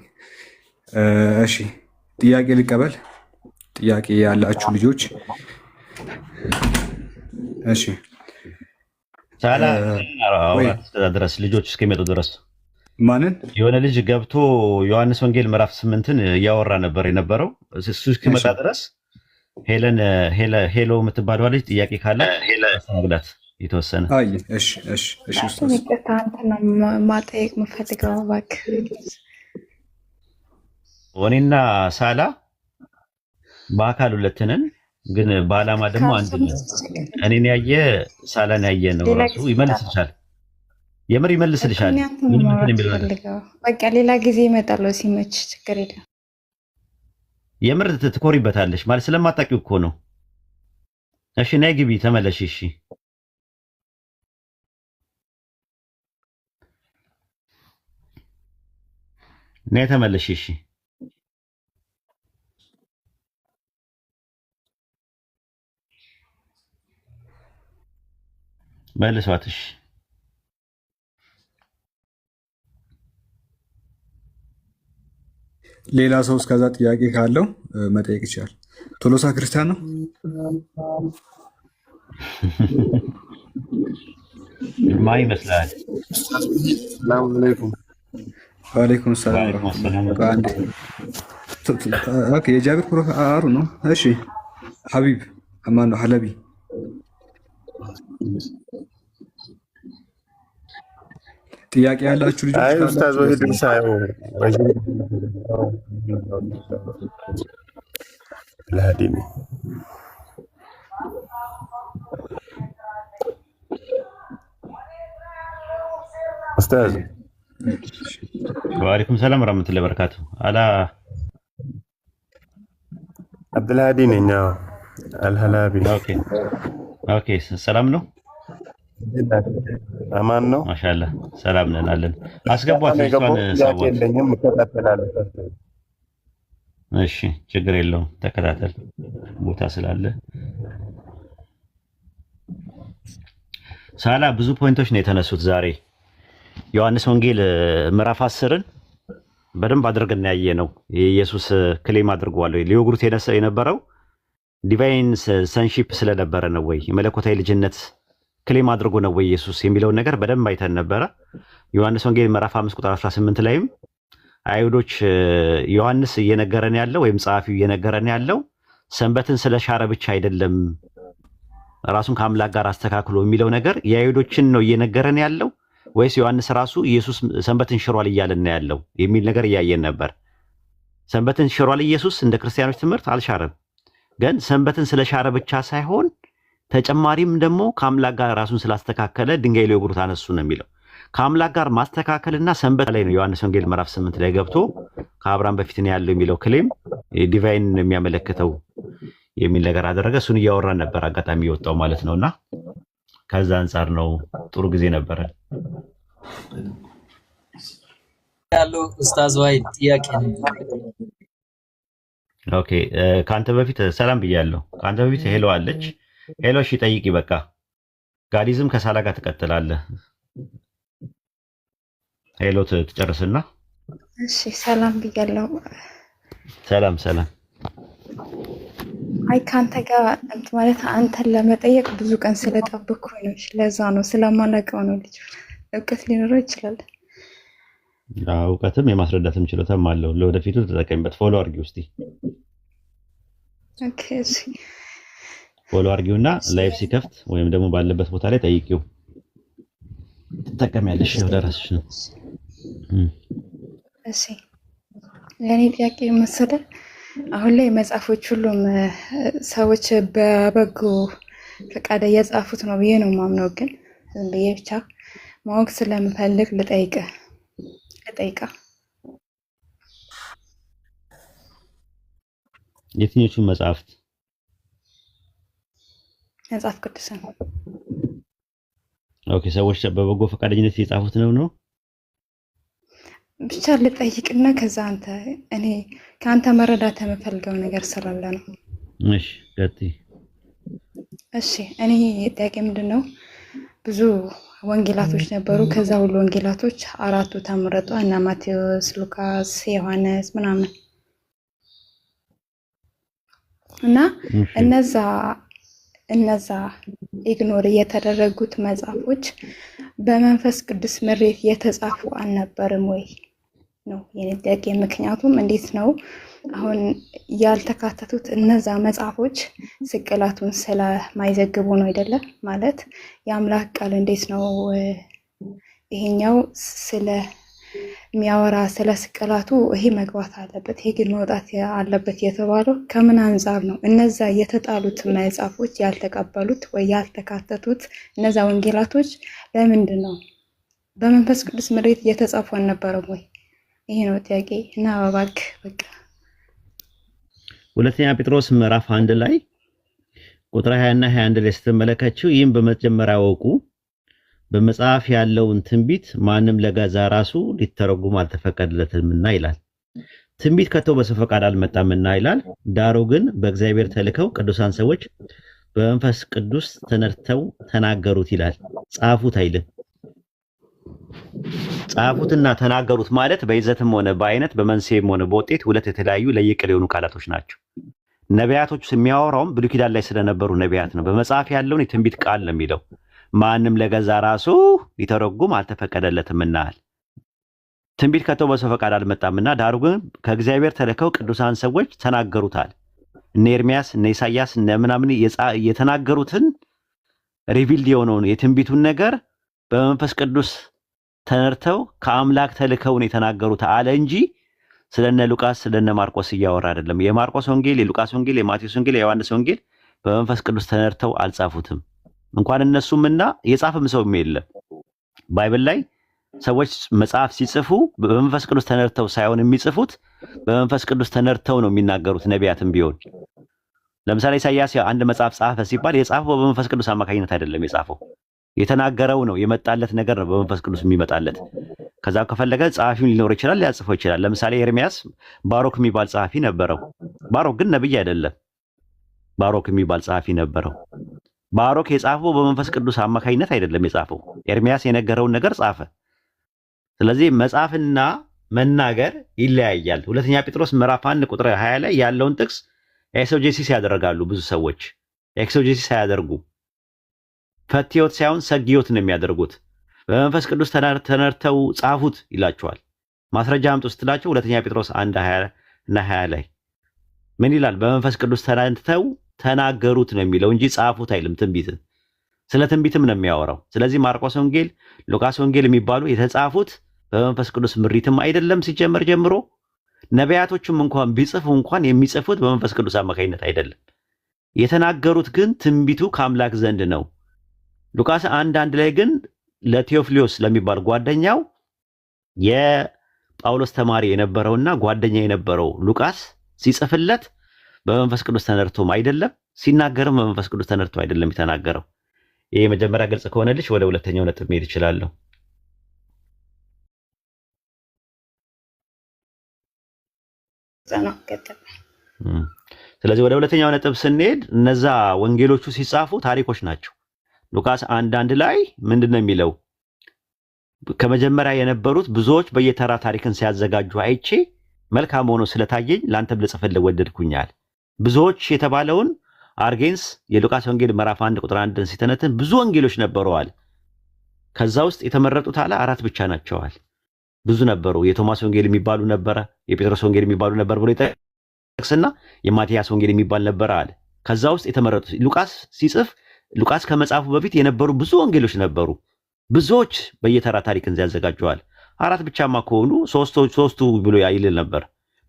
እሺ ጥያቄ ልቀበል? ጥያቄ ያላችሁ ልጆች እሺ ሳላ ድረስ ልጆች እስከሚመጡ ድረስ ማንን የሆነ ልጅ ገብቶ ዮሐንስ ወንጌል ምዕራፍ 8ን እያወራ ነበር የነበረው። እሱ እስኪመጣ ድረስ ሄሎ የምትባለው ልጅ ጥያቄ ካለ ማግላት የተወሰነ አይ እሺ ኡስታዝ ይቅርታ አንተና ማጠየቅ የምፈልገው እባክህ እኔና ሳላ በአካል ሁለትንን ግን በዓላማ ደግሞ አንድ ነው። እኔን ያየ ሳላን ያየ ነው ራሱ ይመልስልሻል። የምር ይመልስልሻል። ምንም እንትን የሚለው በቃ ሌላ ጊዜ ይመጣል ሲመች ችግር የለም። የምር ትኮሪበታለሽ ማለት ስለማታውቂው እኮ ነው። እሺ ነይ ግቢ ተመለሽ። እሺ ነይ ተመለሽ። እሺ መልሷት። እሺ ሌላ ሰው እስከዛ ጥያቄ ካለው መጠየቅ ይችላል። ቶሎሳ ክርስቲያን ነው? ማን ይመስላል? ሰላም አለይኩም። ወአለይኩም ሰላም። ኦኬ የጃቢር ፕሮፋይል አሩ ነው። እሺ ሐቢብ አማን ነው ሐለቢ ጥያቄ ያላችሁ ልጆች አይ ኡስታዝ ወሂድን ሳይው ለሃዲኒ ኡስታዝ ወአለይኩም ሰላም ወራህመቱላሂ ወበረካቱ። አላ አብዱልሃዲ ነኝ። አልሐላቢ። ኦኬ ሰላም ነው? አማን ነው? ማሻአላህ ሰላም ነን አለን። አስገቧት ልጅቷን ሰዋት። የለኝም እከታተላለሁ። እሺ ችግር የለውም ተከታተል ቦታ ስላለ። ሳላ ብዙ ፖይንቶች ነው የተነሱት ዛሬ። ዮሐንስ ወንጌል ምዕራፍ 10ን በደንብ አድርገን ያየ ነው። ኢየሱስ ክሌም አድርጓል ወይ ሊወግሩት የነበረው ዲቫይን ሰንሺፕ ስለነበረ ነው ወይ የመለኮታዊ ልጅነት ክሌም አድርጎ ነው ወይ ኢየሱስ የሚለውን ነገር በደንብ አይተን ነበረ። ዮሐንስ ወንጌል ምዕራፍ 5 ቁጥር 18 ላይም አይሁዶች ዮሐንስ እየነገረን ያለው ወይም ጸሐፊው እየነገረን ያለው ሰንበትን ስለሻረ ብቻ አይደለም ራሱን ከአምላክ ጋር አስተካክሎ የሚለው ነገር የአይሁዶችን ነው እየነገረን ያለው ወይስ ዮሐንስ ራሱ ኢየሱስ ሰንበትን ሽሯል እያለን ያለው የሚል ነገር እያየን ነበር። ሰንበትን ሽሯል ኢየሱስ እንደ ክርስቲያኖች ትምህርት አልሻረም። ግን ሰንበትን ስለሻረ ብቻ ሳይሆን ተጨማሪም ደግሞ ከአምላክ ጋር ራሱን ስላስተካከለ ድንጋይ ላይ ወግሩት አነሱ ነው የሚለው። ከአምላክ ጋር ማስተካከልና ሰንበት ላይ ነው ዮሐንስ ወንጌል ምዕራፍ 8 ላይ ገብቶ ከአብርሃም በፊት ነው ያለው የሚለው ክሌም ዲቫይን የሚያመለክተው የሚል ነገር አደረገ። እሱን እያወራን ነበር አጋጣሚ የወጣው ማለት ነውና ከዛ አንፃር ነው ጥሩ ጊዜ ነበረ ያለው ኡስታዝ ዋይ ጥያቄ ነው። ኦኬ ካንተ በፊት ሰላም ብያለሁ። ካንተ በፊት ሄሎ አለች። ሄሎ እሺ ጠይቂ። በቃ ጋዲዝም ከሳላ ጋር ትቀጥላለህ። ሄሎ ትጨርስና እሺ ሰላም ብያለሁ። ሰላም አይ ካንተ ጋር ማለት አንተን ለመጠየቅ ብዙ ቀን ስለጠበቅኩ ነው። ለዛ ነው ስለማላውቀው ነው። ልጅ እውቀት ሊኖረው ይችላል። እውቀትም የማስረዳትም ችሎታም አለው። ለወደፊቱ ተጠቀሚበት። ፎሎ አድርጊው እስቲ። ኦኬ እሺ ፎሎ አድርጊውና ላይቭ ሲከፍት ወይም ደግሞ ባለበት ቦታ ላይ ጠይቂው። ትጠቀሚያለሽ ወደ ራስሽ ነው። እሺ ለኔ ጥያቄ መሰለህ አሁን ላይ መጽሐፎች ሁሉም ሰዎች በበጎ ፈቃድ እየጻፉት ነው ብዬ ነው የማምነው። ግን ዝም ብዬ ብቻ ማወቅ ስለምፈልግ ልጠይቃ የትኞቹን መጽሐፍት? መጽሐፍ ቅዱስ ነው። ኦኬ ሰዎች በበጎ ፈቃደኝነት የጻፉት ነው ብቻ ልጠይቅና ከዛ እኔ ከአንተ መረዳት የምፈልገው ነገር ስላለ ነው። እሺ ቀጥይ። እሺ እኔ ጥያቄ ምንድነው ብዙ ወንጌላቶች ነበሩ። ከዛ ሁሉ ወንጌላቶች 4ቱ ተመረጡ እና ማቴዎስ፣ ሉቃስ፣ ዮሐንስ ምናምን እና እነዛ ኢግኖር የተደረጉት መጽሐፎች በመንፈስ ቅዱስ ምሬት የተጻፉ አልነበርም ወይ ነው የኔ ጥያቄ። ምክንያቱም እንዴት ነው አሁን ያልተካተቱት እነዛ መጽሐፎች ስቅላቱን ስለማይዘግቡ ነው አይደለም? ማለት የአምላክ ቃል እንዴት ነው ይሄኛው ስለሚያወራ ስለ ስቅላቱ ይሄ መግባት አለበት፣ ይሄ ግን መውጣት አለበት የተባለው ከምን አንጻር ነው? እነዛ የተጣሉት መጽሐፎች ያልተቀበሉት ወይ ያልተካተቱት እነዛ ወንጌላቶች ለምንድን ነው በመንፈስ ቅዱስ ምሬት እየተጻፉ አልነበረም ወይ? ይሄ ነው ጥያቄ። እና እባክህ በቃ ሁለተኛ ጴጥሮስ ምዕራፍ 1 ላይ ቁጥር 20 እና 21 ላይ ስትመለከቱ ይህም በመጀመሪያ ወቁ በመጽሐፍ ያለውን ትንቢት ማንም ለገዛ ራሱ ሊተረጉም አልተፈቀደለትምና ይላል። ትንቢት ከቶ በሰው ፈቃድ አልመጣምና ይላል። ዳሩ ግን በእግዚአብሔር ተልከው ቅዱሳን ሰዎች በመንፈስ ቅዱስ ተነድተው ተናገሩት ይላል። ጻፉት አይልም። ጻፉትና ተናገሩት ማለት በይዘትም ሆነ በአይነት በመንስኤም ሆነ በውጤት ሁለት የተለያዩ ለየቅል የሆኑ ቃላቶች ናቸው። ነቢያቶች የሚያወራውም ብሉይ ኪዳን ላይ ስለነበሩ ነቢያት ነው። በመጽሐፍ ያለውን የትንቢት ቃል ነው የሚለው። ማንም ለገዛ ራሱ ሊተረጉም አልተፈቀደለትምና ትንቢት ከቶ በሰው ፈቃድ አልመጣምና ዳሩ ግን ከእግዚአብሔር ተልከው ቅዱሳን ሰዎች ተናገሩታል። እነ ኤርሚያስ እነ ኢሳያስ እነ ምናምን የተናገሩትን ሪቪልድ የሆነውን የትንቢቱን ነገር በመንፈስ ቅዱስ ተነርተው ከአምላክ ተልከውን የተናገሩት አለ እንጂ ስለነ ሉቃስ ስለነ ማርቆስ እያወራ አይደለም። የማርቆስ ወንጌል፣ የሉቃስ ወንጌል፣ የማቴዎስ ወንጌል፣ የዮሐንስ ወንጌል በመንፈስ ቅዱስ ተነርተው አልጻፉትም። እንኳን እነሱምና የጻፈም ሰው የለም። ባይብል ላይ ሰዎች መጽሐፍ ሲጽፉ በመንፈስ ቅዱስ ተነርተው ሳይሆን የሚጽፉት በመንፈስ ቅዱስ ተነርተው ነው የሚናገሩት። ነቢያትም ቢሆን ለምሳሌ ኢሳያስ አንድ መጽሐፍ ጻፈ ሲባል የጻፈው በመንፈስ ቅዱስ አማካኝነት አይደለም የጻፈው የተናገረው ነው። የመጣለት ነገር ነው በመንፈስ ቅዱስ የሚመጣለት። ከዛ ከፈለገ ጸሐፊውን ሊኖር ይችላል፣ ሊያጽፈው ይችላል። ለምሳሌ ኤርሚያስ ባሮክ የሚባል ጸሐፊ ነበረው። ባሮክ ግን ነብይ አይደለም። ባሮክ የሚባል ጸሐፊ ነበረው። ባሮክ የጻፈው በመንፈስ ቅዱስ አማካኝነት አይደለም የጻፈው። ኤርሚያስ የነገረውን ነገር ጻፈ። ስለዚህ መጻፍና መናገር ይለያያል። ሁለተኛ ጴጥሮስ ምዕራፍ 1 ቁጥር 20 ላይ ያለውን ጥቅስ ኤክሶጄሲስ ያደርጋሉ ብዙ ሰዎች። ኤክሶጄሲስ አያደርጉ ፈትዮት ሳይሆን ሰግዮት ነው የሚያደርጉት። በመንፈስ ቅዱስ ተነርተው ጻፉት ይላቸዋል። ማስረጃ አምጡ ስትላቸው ሁለተኛ ጴጥሮስ 1 20 እና 20 ላይ ምን ይላል? በመንፈስ ቅዱስ ተነርተው ተናገሩት ነው የሚለው እንጂ ጻፉት አይልም። ትንቢትን ስለ ትንቢትም ነው የሚያወራው። ስለዚህ ማርቆስ ወንጌል፣ ሉቃስ ወንጌል የሚባሉ የተጻፉት በመንፈስ ቅዱስ ምሪትም አይደለም። ሲጀመር ጀምሮ ነቢያቶችም እንኳን ቢጽፉ እንኳን የሚጽፉት በመንፈስ ቅዱስ አማካኝነት አይደለም። የተናገሩት ግን ትንቢቱ ከአምላክ ዘንድ ነው። ሉቃስ 1:1 ላይ ግን ለቴዎፍሊዮስ ለሚባል ጓደኛው የጳውሎስ ተማሪ የነበረውና ጓደኛ የነበረው ሉቃስ ሲጽፍለት በመንፈስ ቅዱስ ተነርቶም አይደለም፣ ሲናገርም በመንፈስ ቅዱስ ተነርቶ አይደለም የተናገረው። ይሄ መጀመሪያ ግልጽ ከሆነልሽ ወደ ሁለተኛው ነጥብ መሄድ እችላለሁ። ስለዚህ ወደ ሁለተኛው ነጥብ ስንሄድ እነዛ ወንጌሎቹ ሲጻፉ ታሪኮች ናቸው። ሉቃስ 1:1 ላይ ምንድነው የሚለው? ከመጀመሪያ የነበሩት ብዙዎች በየተራ ታሪክን ሲያዘጋጁ አይቼ መልካም ሆኖ ስለታየኝ ላንተም ልጽፍልህ ወደድኩኛል። ብዙዎች የተባለውን አርጌንስ የሉቃስ ወንጌል ምዕራፍ 1 ቁጥር 1 ሲተነትን ብዙ ወንጌሎች ነበረዋል። ከዛ ውስጥ የተመረጡት አለ 4 ብቻ ናቸዋል። ብዙ ነበሩ። የቶማስ ወንጌል የሚባሉ ነበረ፣ የጴጥሮስ ወንጌል የሚባሉ ነበር ብሎ ይጠቅስና የማቲያስ ወንጌል የሚባል ነበር አለ። ከዛ ውስጥ የተመረጡት ሉቃስ ሲጽፍ ሉቃስ ከመጽሐፉ በፊት የነበሩ ብዙ ወንጌሎች ነበሩ። ብዙዎች በየተራ ታሪክን ያዘጋጀዋል። 4 ብቻማ ከሆኑ ሶስቱ ብሎ ይል ነበር።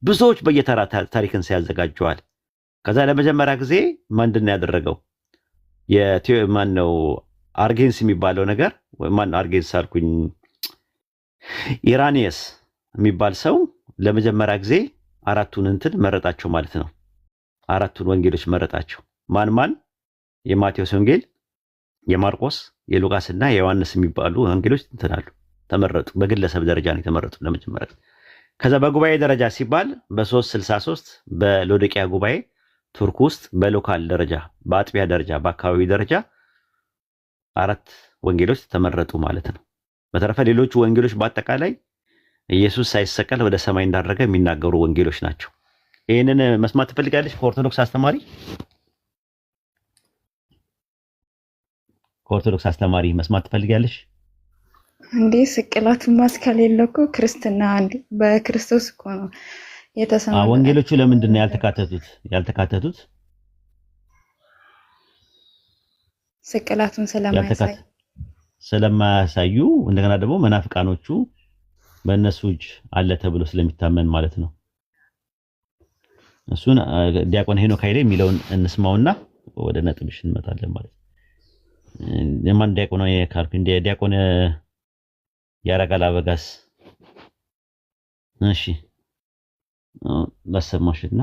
ብዙዎች በየተራ ታሪክን ሲያዘጋጀዋል። ከዛ ለመጀመሪያ ጊዜ ምንድን ያደረገው ማነው አርጌንስ የሚባለው ነገር ማነው አርጌንስ አልኩኝ ኢራኒየስ የሚባል ሰው ለመጀመሪያ ጊዜ 4ቱን እንትን መረጣቸው ማለት ነው። 4ቱን ወንጌሎች መረጣቸው። ማን? የማቴዎስ ወንጌል፣ የማርቆስ፣ የሉቃስ እና የዮሐንስ የሚባሉ ወንጌሎች እንትናሉ ተመረጡ። በግለሰብ ደረጃ ነው የተመረጡ ለመጀመሪያ። ከዛ በጉባኤ ደረጃ ሲባል በ363 በሎዶቅያ ጉባኤ ቱርክ ውስጥ በሎካል ደረጃ በአጥቢያ ደረጃ በአካባቢ ደረጃ 4 ወንጌሎች ተመረጡ ማለት ነው። በተረፈ ሌሎቹ ወንጌሎች በአጠቃላይ ኢየሱስ ሳይሰቀል ወደ ሰማይ እንዳረገ የሚናገሩ ወንጌሎች ናቸው። ይሄንን መስማት ትፈልጋለሽ? ከኦርቶዶክስ አስተማሪ መስማት ትፈልጋለሽ? እንዴ ስቅላት ማስከሌለው እኮ ክርስትና እንዴ በክርስቶስ እኮ ነው የተሰማው። ወንጌሎቹ ለምንድን ነው ያልተካተቱት? ስቅላቱን ስለማያሳዩ እንደገና ደግሞ መናፍቃኖቹ በእነሱ እጅ አለ ተብሎ ስለሚታመን ማለት ነው። እሱን ዲያቆን ሄኖክ ኃይሌ የሚለውን እንስማውና ወደ ነጥብሽ እንመጣለን ማለት ነው። የማን ዲያቆን ነው የካልኩ? እንደ ዲያቆን ያረጋል አበጋስ። እሺ ለሰማሽና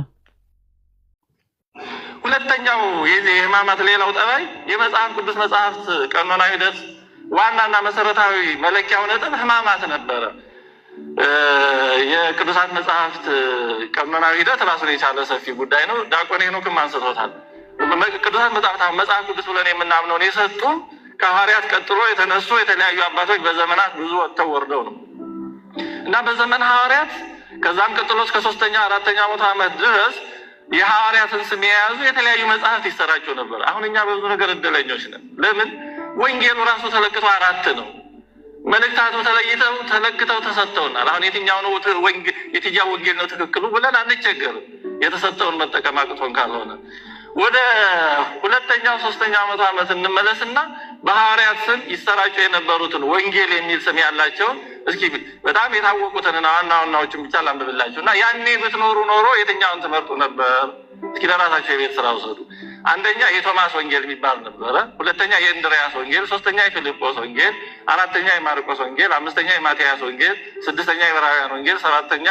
ሁለተኛው የሕማማት ሌላው ጠባይ የመጽሐፍ ቅዱስ መጽሐፍት ቀኖናዊ ሂደት ዋናና መሰረታዊ መለኪያው ነጥብ ሕማማት ነበረ። የቅዱሳት መጽሐፍት ቀኖናዊ ሂደት ራሱን የቻለ ሰፊ ጉዳይ ነው። ዲያቆን ሄኖክም አንስቶታል። ቅዱሳት መጽሐፍ ቅዱስ ብለን የምናምነውን የሰጡን ከሐዋርያት ቀጥሎ የተነሱ የተለያዩ አባቶች በዘመናት ብዙ ወጥተው ወርደው ነው እና በዘመን ሐዋርያት ከዛም ቀጥሎ እስከ 3ኛ 4ኛ መቶ ዓመት ድረስ የሐዋርያትን ስም የያዙ የተለያዩ መጽሐፍት ይሰራጩ ነበር። አሁን እኛ በብዙ ነገር እድለኞች ነን። ለምን? ወንጌሉ ራሱ ተለክቶ 4 ነው። መልእክታቱ ተለክተው ተሰጥተውናል። አሁን የትኛው ወንጌል ነው ትክክሉ ብለን አንቸገርም፣ የተሰጠውን መጠቀም አቅቶን ካልሆነ። ወደ 2ኛው 3ኛው መቶ ዓመት እንመለስና በሐዋርያት ስም ይሰራጩ የነበሩትን ወንጌል የሚል ስም ያላቸውን እስኪ በጣም የታወቁትን ዋና ዋናዎችን ብቻ ላንብብላችሁ እና ያኔ ብትኖሩ ኖሮ የትኛውን ትመርጡ ነበር? እስኪ ለራሳቸው የቤት ስራ ውሰዱ። አንደኛ የቶማስ ወንጌል የሚባል ነበረ። ሁለተኛ የእንድርያስ ወንጌል፣ ሶስተኛ የፊልጶስ ወንጌል፣ አራተኛ የማርቆስ ወንጌል፣ አምስተኛ የማቴያስ ወንጌል፣ ስድስተኛ የዕብራውያን ወንጌል፣ ሰባተኛ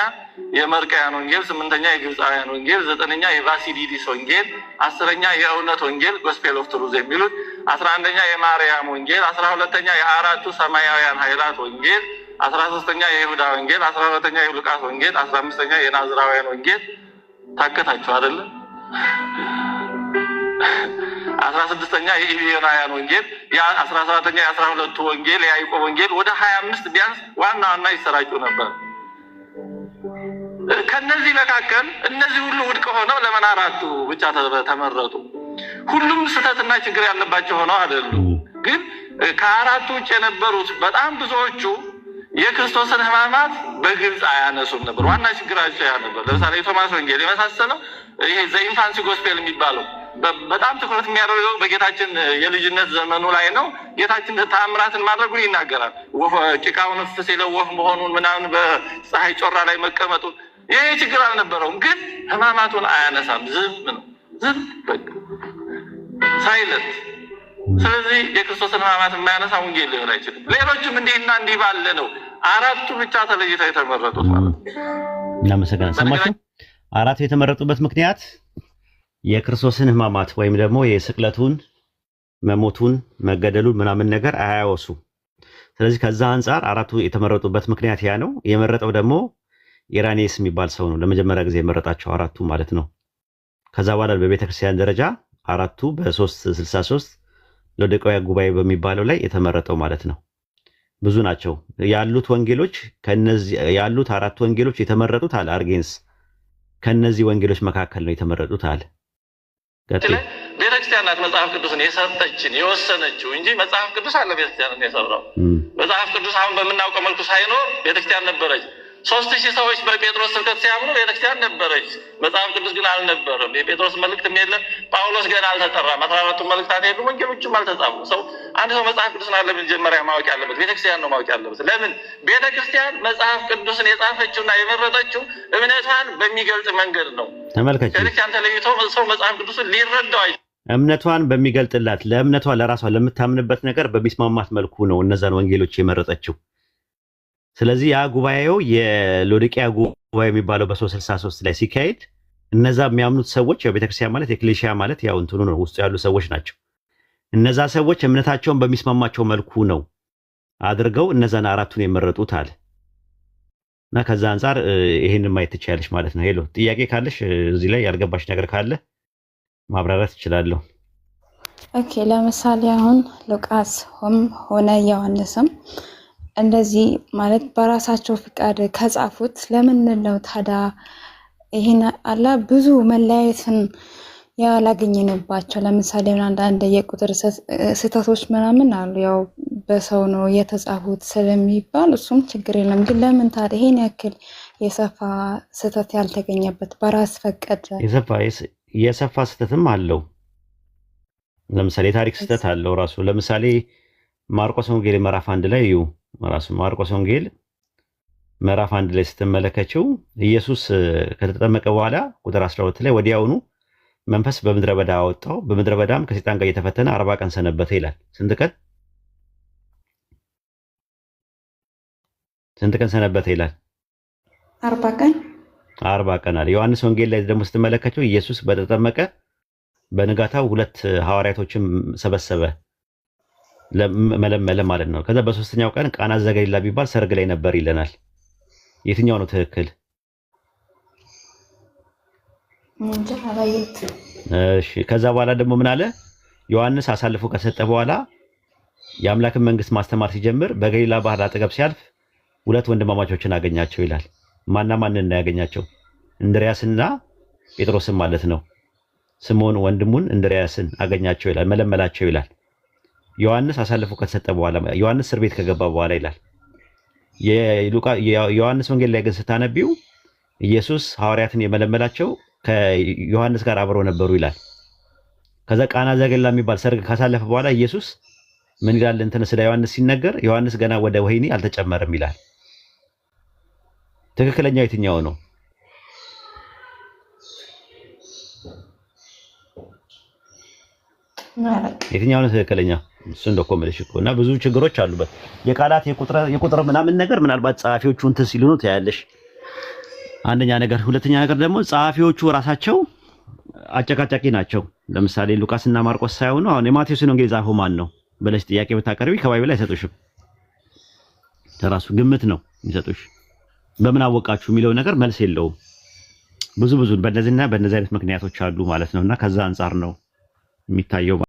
የመርቃያን ወንጌል፣ ስምንተኛ የግብፃውያን ወንጌል፣ ዘጠነኛ የቫሲሊዲስ ወንጌል፣ 10ኛ የእውነት ወንጌል ጎስፔል ኦፍ ትሩዝ የሚሉት፣ 11ኛ የማርያም ወንጌል፣ 12ኛ የአራቱ ሰማያውያን ኃይላት ወንጌል፣ 13ኛ የይሁዳ ወንጌል፣ 14ኛ የሉቃስ ወንጌል፣ 15ኛ የናዝራውያን ወንጌል። ታከታችሁ አይደለ? 16ኛ የኢዮናውያን ወንጌል፣ 17ኛ የ12ቱ ወንጌል፣ የያዕቆብ ወንጌል፣ ወደ 25 ቢያንስ ዋና ዋና ይሰራጩ ነበር። ከነዚህ መካከል እነዚህ ሁሉ ውድቅ ሆነው ለምን 4ቱ ብቻ ተመረጡ? ሁሉም ስህተትና ችግር ያለባቸው ሆነው አይደሉም። ግን ከ4ቱ ውጭ የነበሩት በጣም ብዙዎቹ የክርስቶስን ሕማማት በግልጽ አያነሱም ነበር። ዋና ችግራቸው ያ ነበር። ለምሳሌ የቶማስ ወንጌል የመሳሰለው ይሄ ዘኢንፋንሲ ጎስፔል የሚባለው በጣም ትኩረት የሚያደርገው በጌታችን የልጅነት ዘመኑ ላይ ነው። ጌታችን ተአምራትን ማድረጉን ይናገራል። ጭቃውን እፍ ሲለው ወፍ መሆኑን ምናምን በፀሐይ ጮራ ላይ መቀመጡን ይሄ ችግር አልነበረውም። ግን ሕማማቱን አያነሳም። ዝም ነው፣ ዝም በቃ ሳይለንት። ስለዚህ የክርስቶስን ሕማማት የማያነሳ ወንጌል ሊሆን አይችልም። ሌሎችም እንዲህና እንዲህ ባለ ነው 4ቱ ብቻ ተለይተው የተመረጡት ማለት ነው። እናመሰግናለን። ሰማችሁ? 4ቱ የተመረጡበት ምክንያት የክርስቶስን ሕማማት ወይም ደግሞ የስቅለቱን፣ መሞቱን፣ መገደሉን ምናምን ነገር አያወሱ። ስለዚህ ከዛ አንጻር 4ቱ የተመረጡበት ምክንያት ያ ነው። የመረጠው ደግሞ ኢራኔስ የሚባል ሰው ነው። ለመጀመሪያ ጊዜ የመረጣቸው 4ቱ ማለት ነው። ከዛ በኋላ በቤተክርስቲያን ደረጃ 4ቱ በ363 ሎዶቅያ ጉባኤ በሚባለው ላይ የተመረጠው ማለት ነው። ብዙ ናቸው ያሉት ወንጌሎች። ከነዚህ ያሉት 4 ወንጌሎች የተመረጡት አለ አርጌንስ ከነዚህ ወንጌሎች መካከል ነው የተመረጡት አለ። ቤተክርስቲያን ናት መጽሐፍ ቅዱስን የሰጠችን የወሰነችው እንጂ መጽሐፍ ቅዱስ አለ ቤተክርስቲያንን የሰራው። መጽሐፍ ቅዱስ አሁን በምናውቀው መልኩ ሳይኖር ቤተክርስቲያን ነበረች። 3000 ሰዎች በጴጥሮስ ስብከት ሲያምኑ ቤተክርስቲያን ነበረች። መጽሐፍ ቅዱስ ግን አልነበረም። የጴጥሮስ መልእክትም የለም። ጳውሎስ ገና አልተጠራም። 14ቱ መልእክታት የሉም። ወንጌሎችም አልተጻፉ። አንድ ሰው መጽሐፍ ቅዱስን አለ መጀመሪያ ማወቅ ያለበት ቤተክርስቲያን ነው ማወቅ ያለበት። ለምን? ቤተክርስቲያን መጽሐፍ ቅዱስን የጻፈችውና የመረጠችው እምነቷን በሚገልጽ መንገድ ነው። ተመልከች፣ ቤተክርስቲያን ተለይቶ ሰው መጽሐፍ ቅዱስን ሊረዳው እምነቷን በሚገልጥላት ለእምነቷ ለራሷ ለምታምንበት ነገር በሚስማማት መልኩ ነው እነዛን ወንጌሎች የመረጠችው። ስለዚህ ያ ጉባኤው የሎዶቅያ ጉባኤ የሚባለው በ363 ላይ ሲካሄድ እነዛ የሚያምኑት ሰዎች ያው ቤተክርስቲያን ማለት ኤክሌሲያ ማለት ያው እንትኑ ነው፣ ውስጡ ያሉ ሰዎች ናቸው። እነዛ ሰዎች እምነታቸውን በሚስማማቸው መልኩ ነው አድርገው እነዛን 4ቱን የመረጡት አለ እና ከዛ አንጻር ይሄንን ማየት ትችያለሽ ማለት ነው። ሄሎ ጥያቄ ካለሽ እዚህ ላይ ያልገባሽ ነገር ካለ ማብራራት እችላለሁ። ኦኬ፣ ለምሳሌ አሁን ሉቃስ ሆነ ዮሐንስም እንደዚህ ማለት በራሳቸው ፍቃድ ከጻፉት ለምን ነው ታዲያ ይሄን አላ ብዙ መለያየትን ያላገኘንባቸው ለምሳሌ አንዳንድ የቁጥር ስህተቶች ምናምን አሉ። ያው በሰው ነው የተጻፉት ስለሚባል እሱም ችግር የለም። ግን ለምን ታዲያ ይሄን ያክል የሰፋ ስህተት ያልተገኘበት በራስ ፈቀድ የሰፋ ስህተትም አለው። ለምሳሌ የታሪክ ስህተት አለው ራሱ። ለምሳሌ ማርቆስ ወንጌል ምዕራፍ 1 ላይ እዩ። ራሱ ማርቆስ ወንጌል ምዕራፍ 1 ላይ ስትመለከችው ኢየሱስ ከተጠመቀ በኋላ ቁጥር 12 ላይ ወዲያውኑ መንፈስ በምድረ በዳ አወጣው፣ በምድረ በዳም ከሰይጣን ጋር እየተፈተነ 40 ቀን ሰነበተ ይላል። ስንት ቀን ሰነበተ ይላል? 40 ቀን አለ። ዮሐንስ ወንጌል ላይ ደግሞ ስትመለከችው ኢየሱስ በተጠመቀ በንጋታው 2 ሐዋርያቶችን ሰበሰበ፣ መለመለ ማለት ነው። ከዛ በሶስተኛው ቀን ቃና ዘገሊላ ቢባል ሰርግ ላይ ነበር ይለናል። የትኛው ነው ትክክል? እሺ ከዛ በኋላ ደግሞ ምን አለ? ዮሐንስ አሳልፎ ከሰጠ በኋላ የአምላክን መንግስት ማስተማር ሲጀምር በገሊላ ባህር አጠገብ ሲያልፍ 2 ወንድማማቾችን አገኛቸው ይላል። ማና ማንን ነው ያገኛቸው? እንድሪያስና ጴጥሮስን ማለት ነው። ስምዖን ወንድሙን እንድሪያስን አገኛቸው ይላል፣ መለመላቸው ይላል። ዮሐንስ አሳልፎ ከተሰጠ በኋላ ዮሐንስ እስር ቤት ከገባ በኋላ ይላል። የዮሐንስ ወንጌል ላይ ግን ስታነቢው ኢየሱስ ሐዋርያትን የመለመላቸው ከዮሐንስ ጋር አብረው ነበሩ ይላል። ከዛ ቃና ዘገሊላ የሚባል ሰርግ ካሳለፈ በኋላ ኢየሱስ ምን ይላል? እንትን ስለ ዮሐንስ ሲነገር ዮሐንስ ገና ወደ ወህኒ አልተጨመረም ይላል። ትክክለኛው የትኛው ነው? የትኛው ነው ትክክለኛ? እሱ እንደኮ መልሽ እኮ እና ብዙ ችግሮች አሉበት። የቃላት የቁጥር ምናምን ነገር ምናልባት ጸሐፊዎቹ እንትን ሲሉ ነው ታያለሽ። አንደኛ ነገር፣ ሁለተኛ ነገር ደግሞ ጸሐፊዎቹ ራሳቸው አጨቃጫቂ ናቸው። ለምሳሌ ሉቃስና ማርቆስ ሳይሆኑ አሁን የማቴዎስን ወንጌል ጻፈው ማን ነው ብለሽ ጥያቄ ብታቀርቢ ከባይብል አይሰጡሽም። ተራሱ ግምት ነው የሚሰጡሽ። በምን አወቃችሁ የሚለው ነገር መልስ የለውም። ብዙ በእነዚህና በእነዚህ አይነት ምክንያቶች አሉ ማለት ነውና ከዛ አንፃር ነው የሚታየው።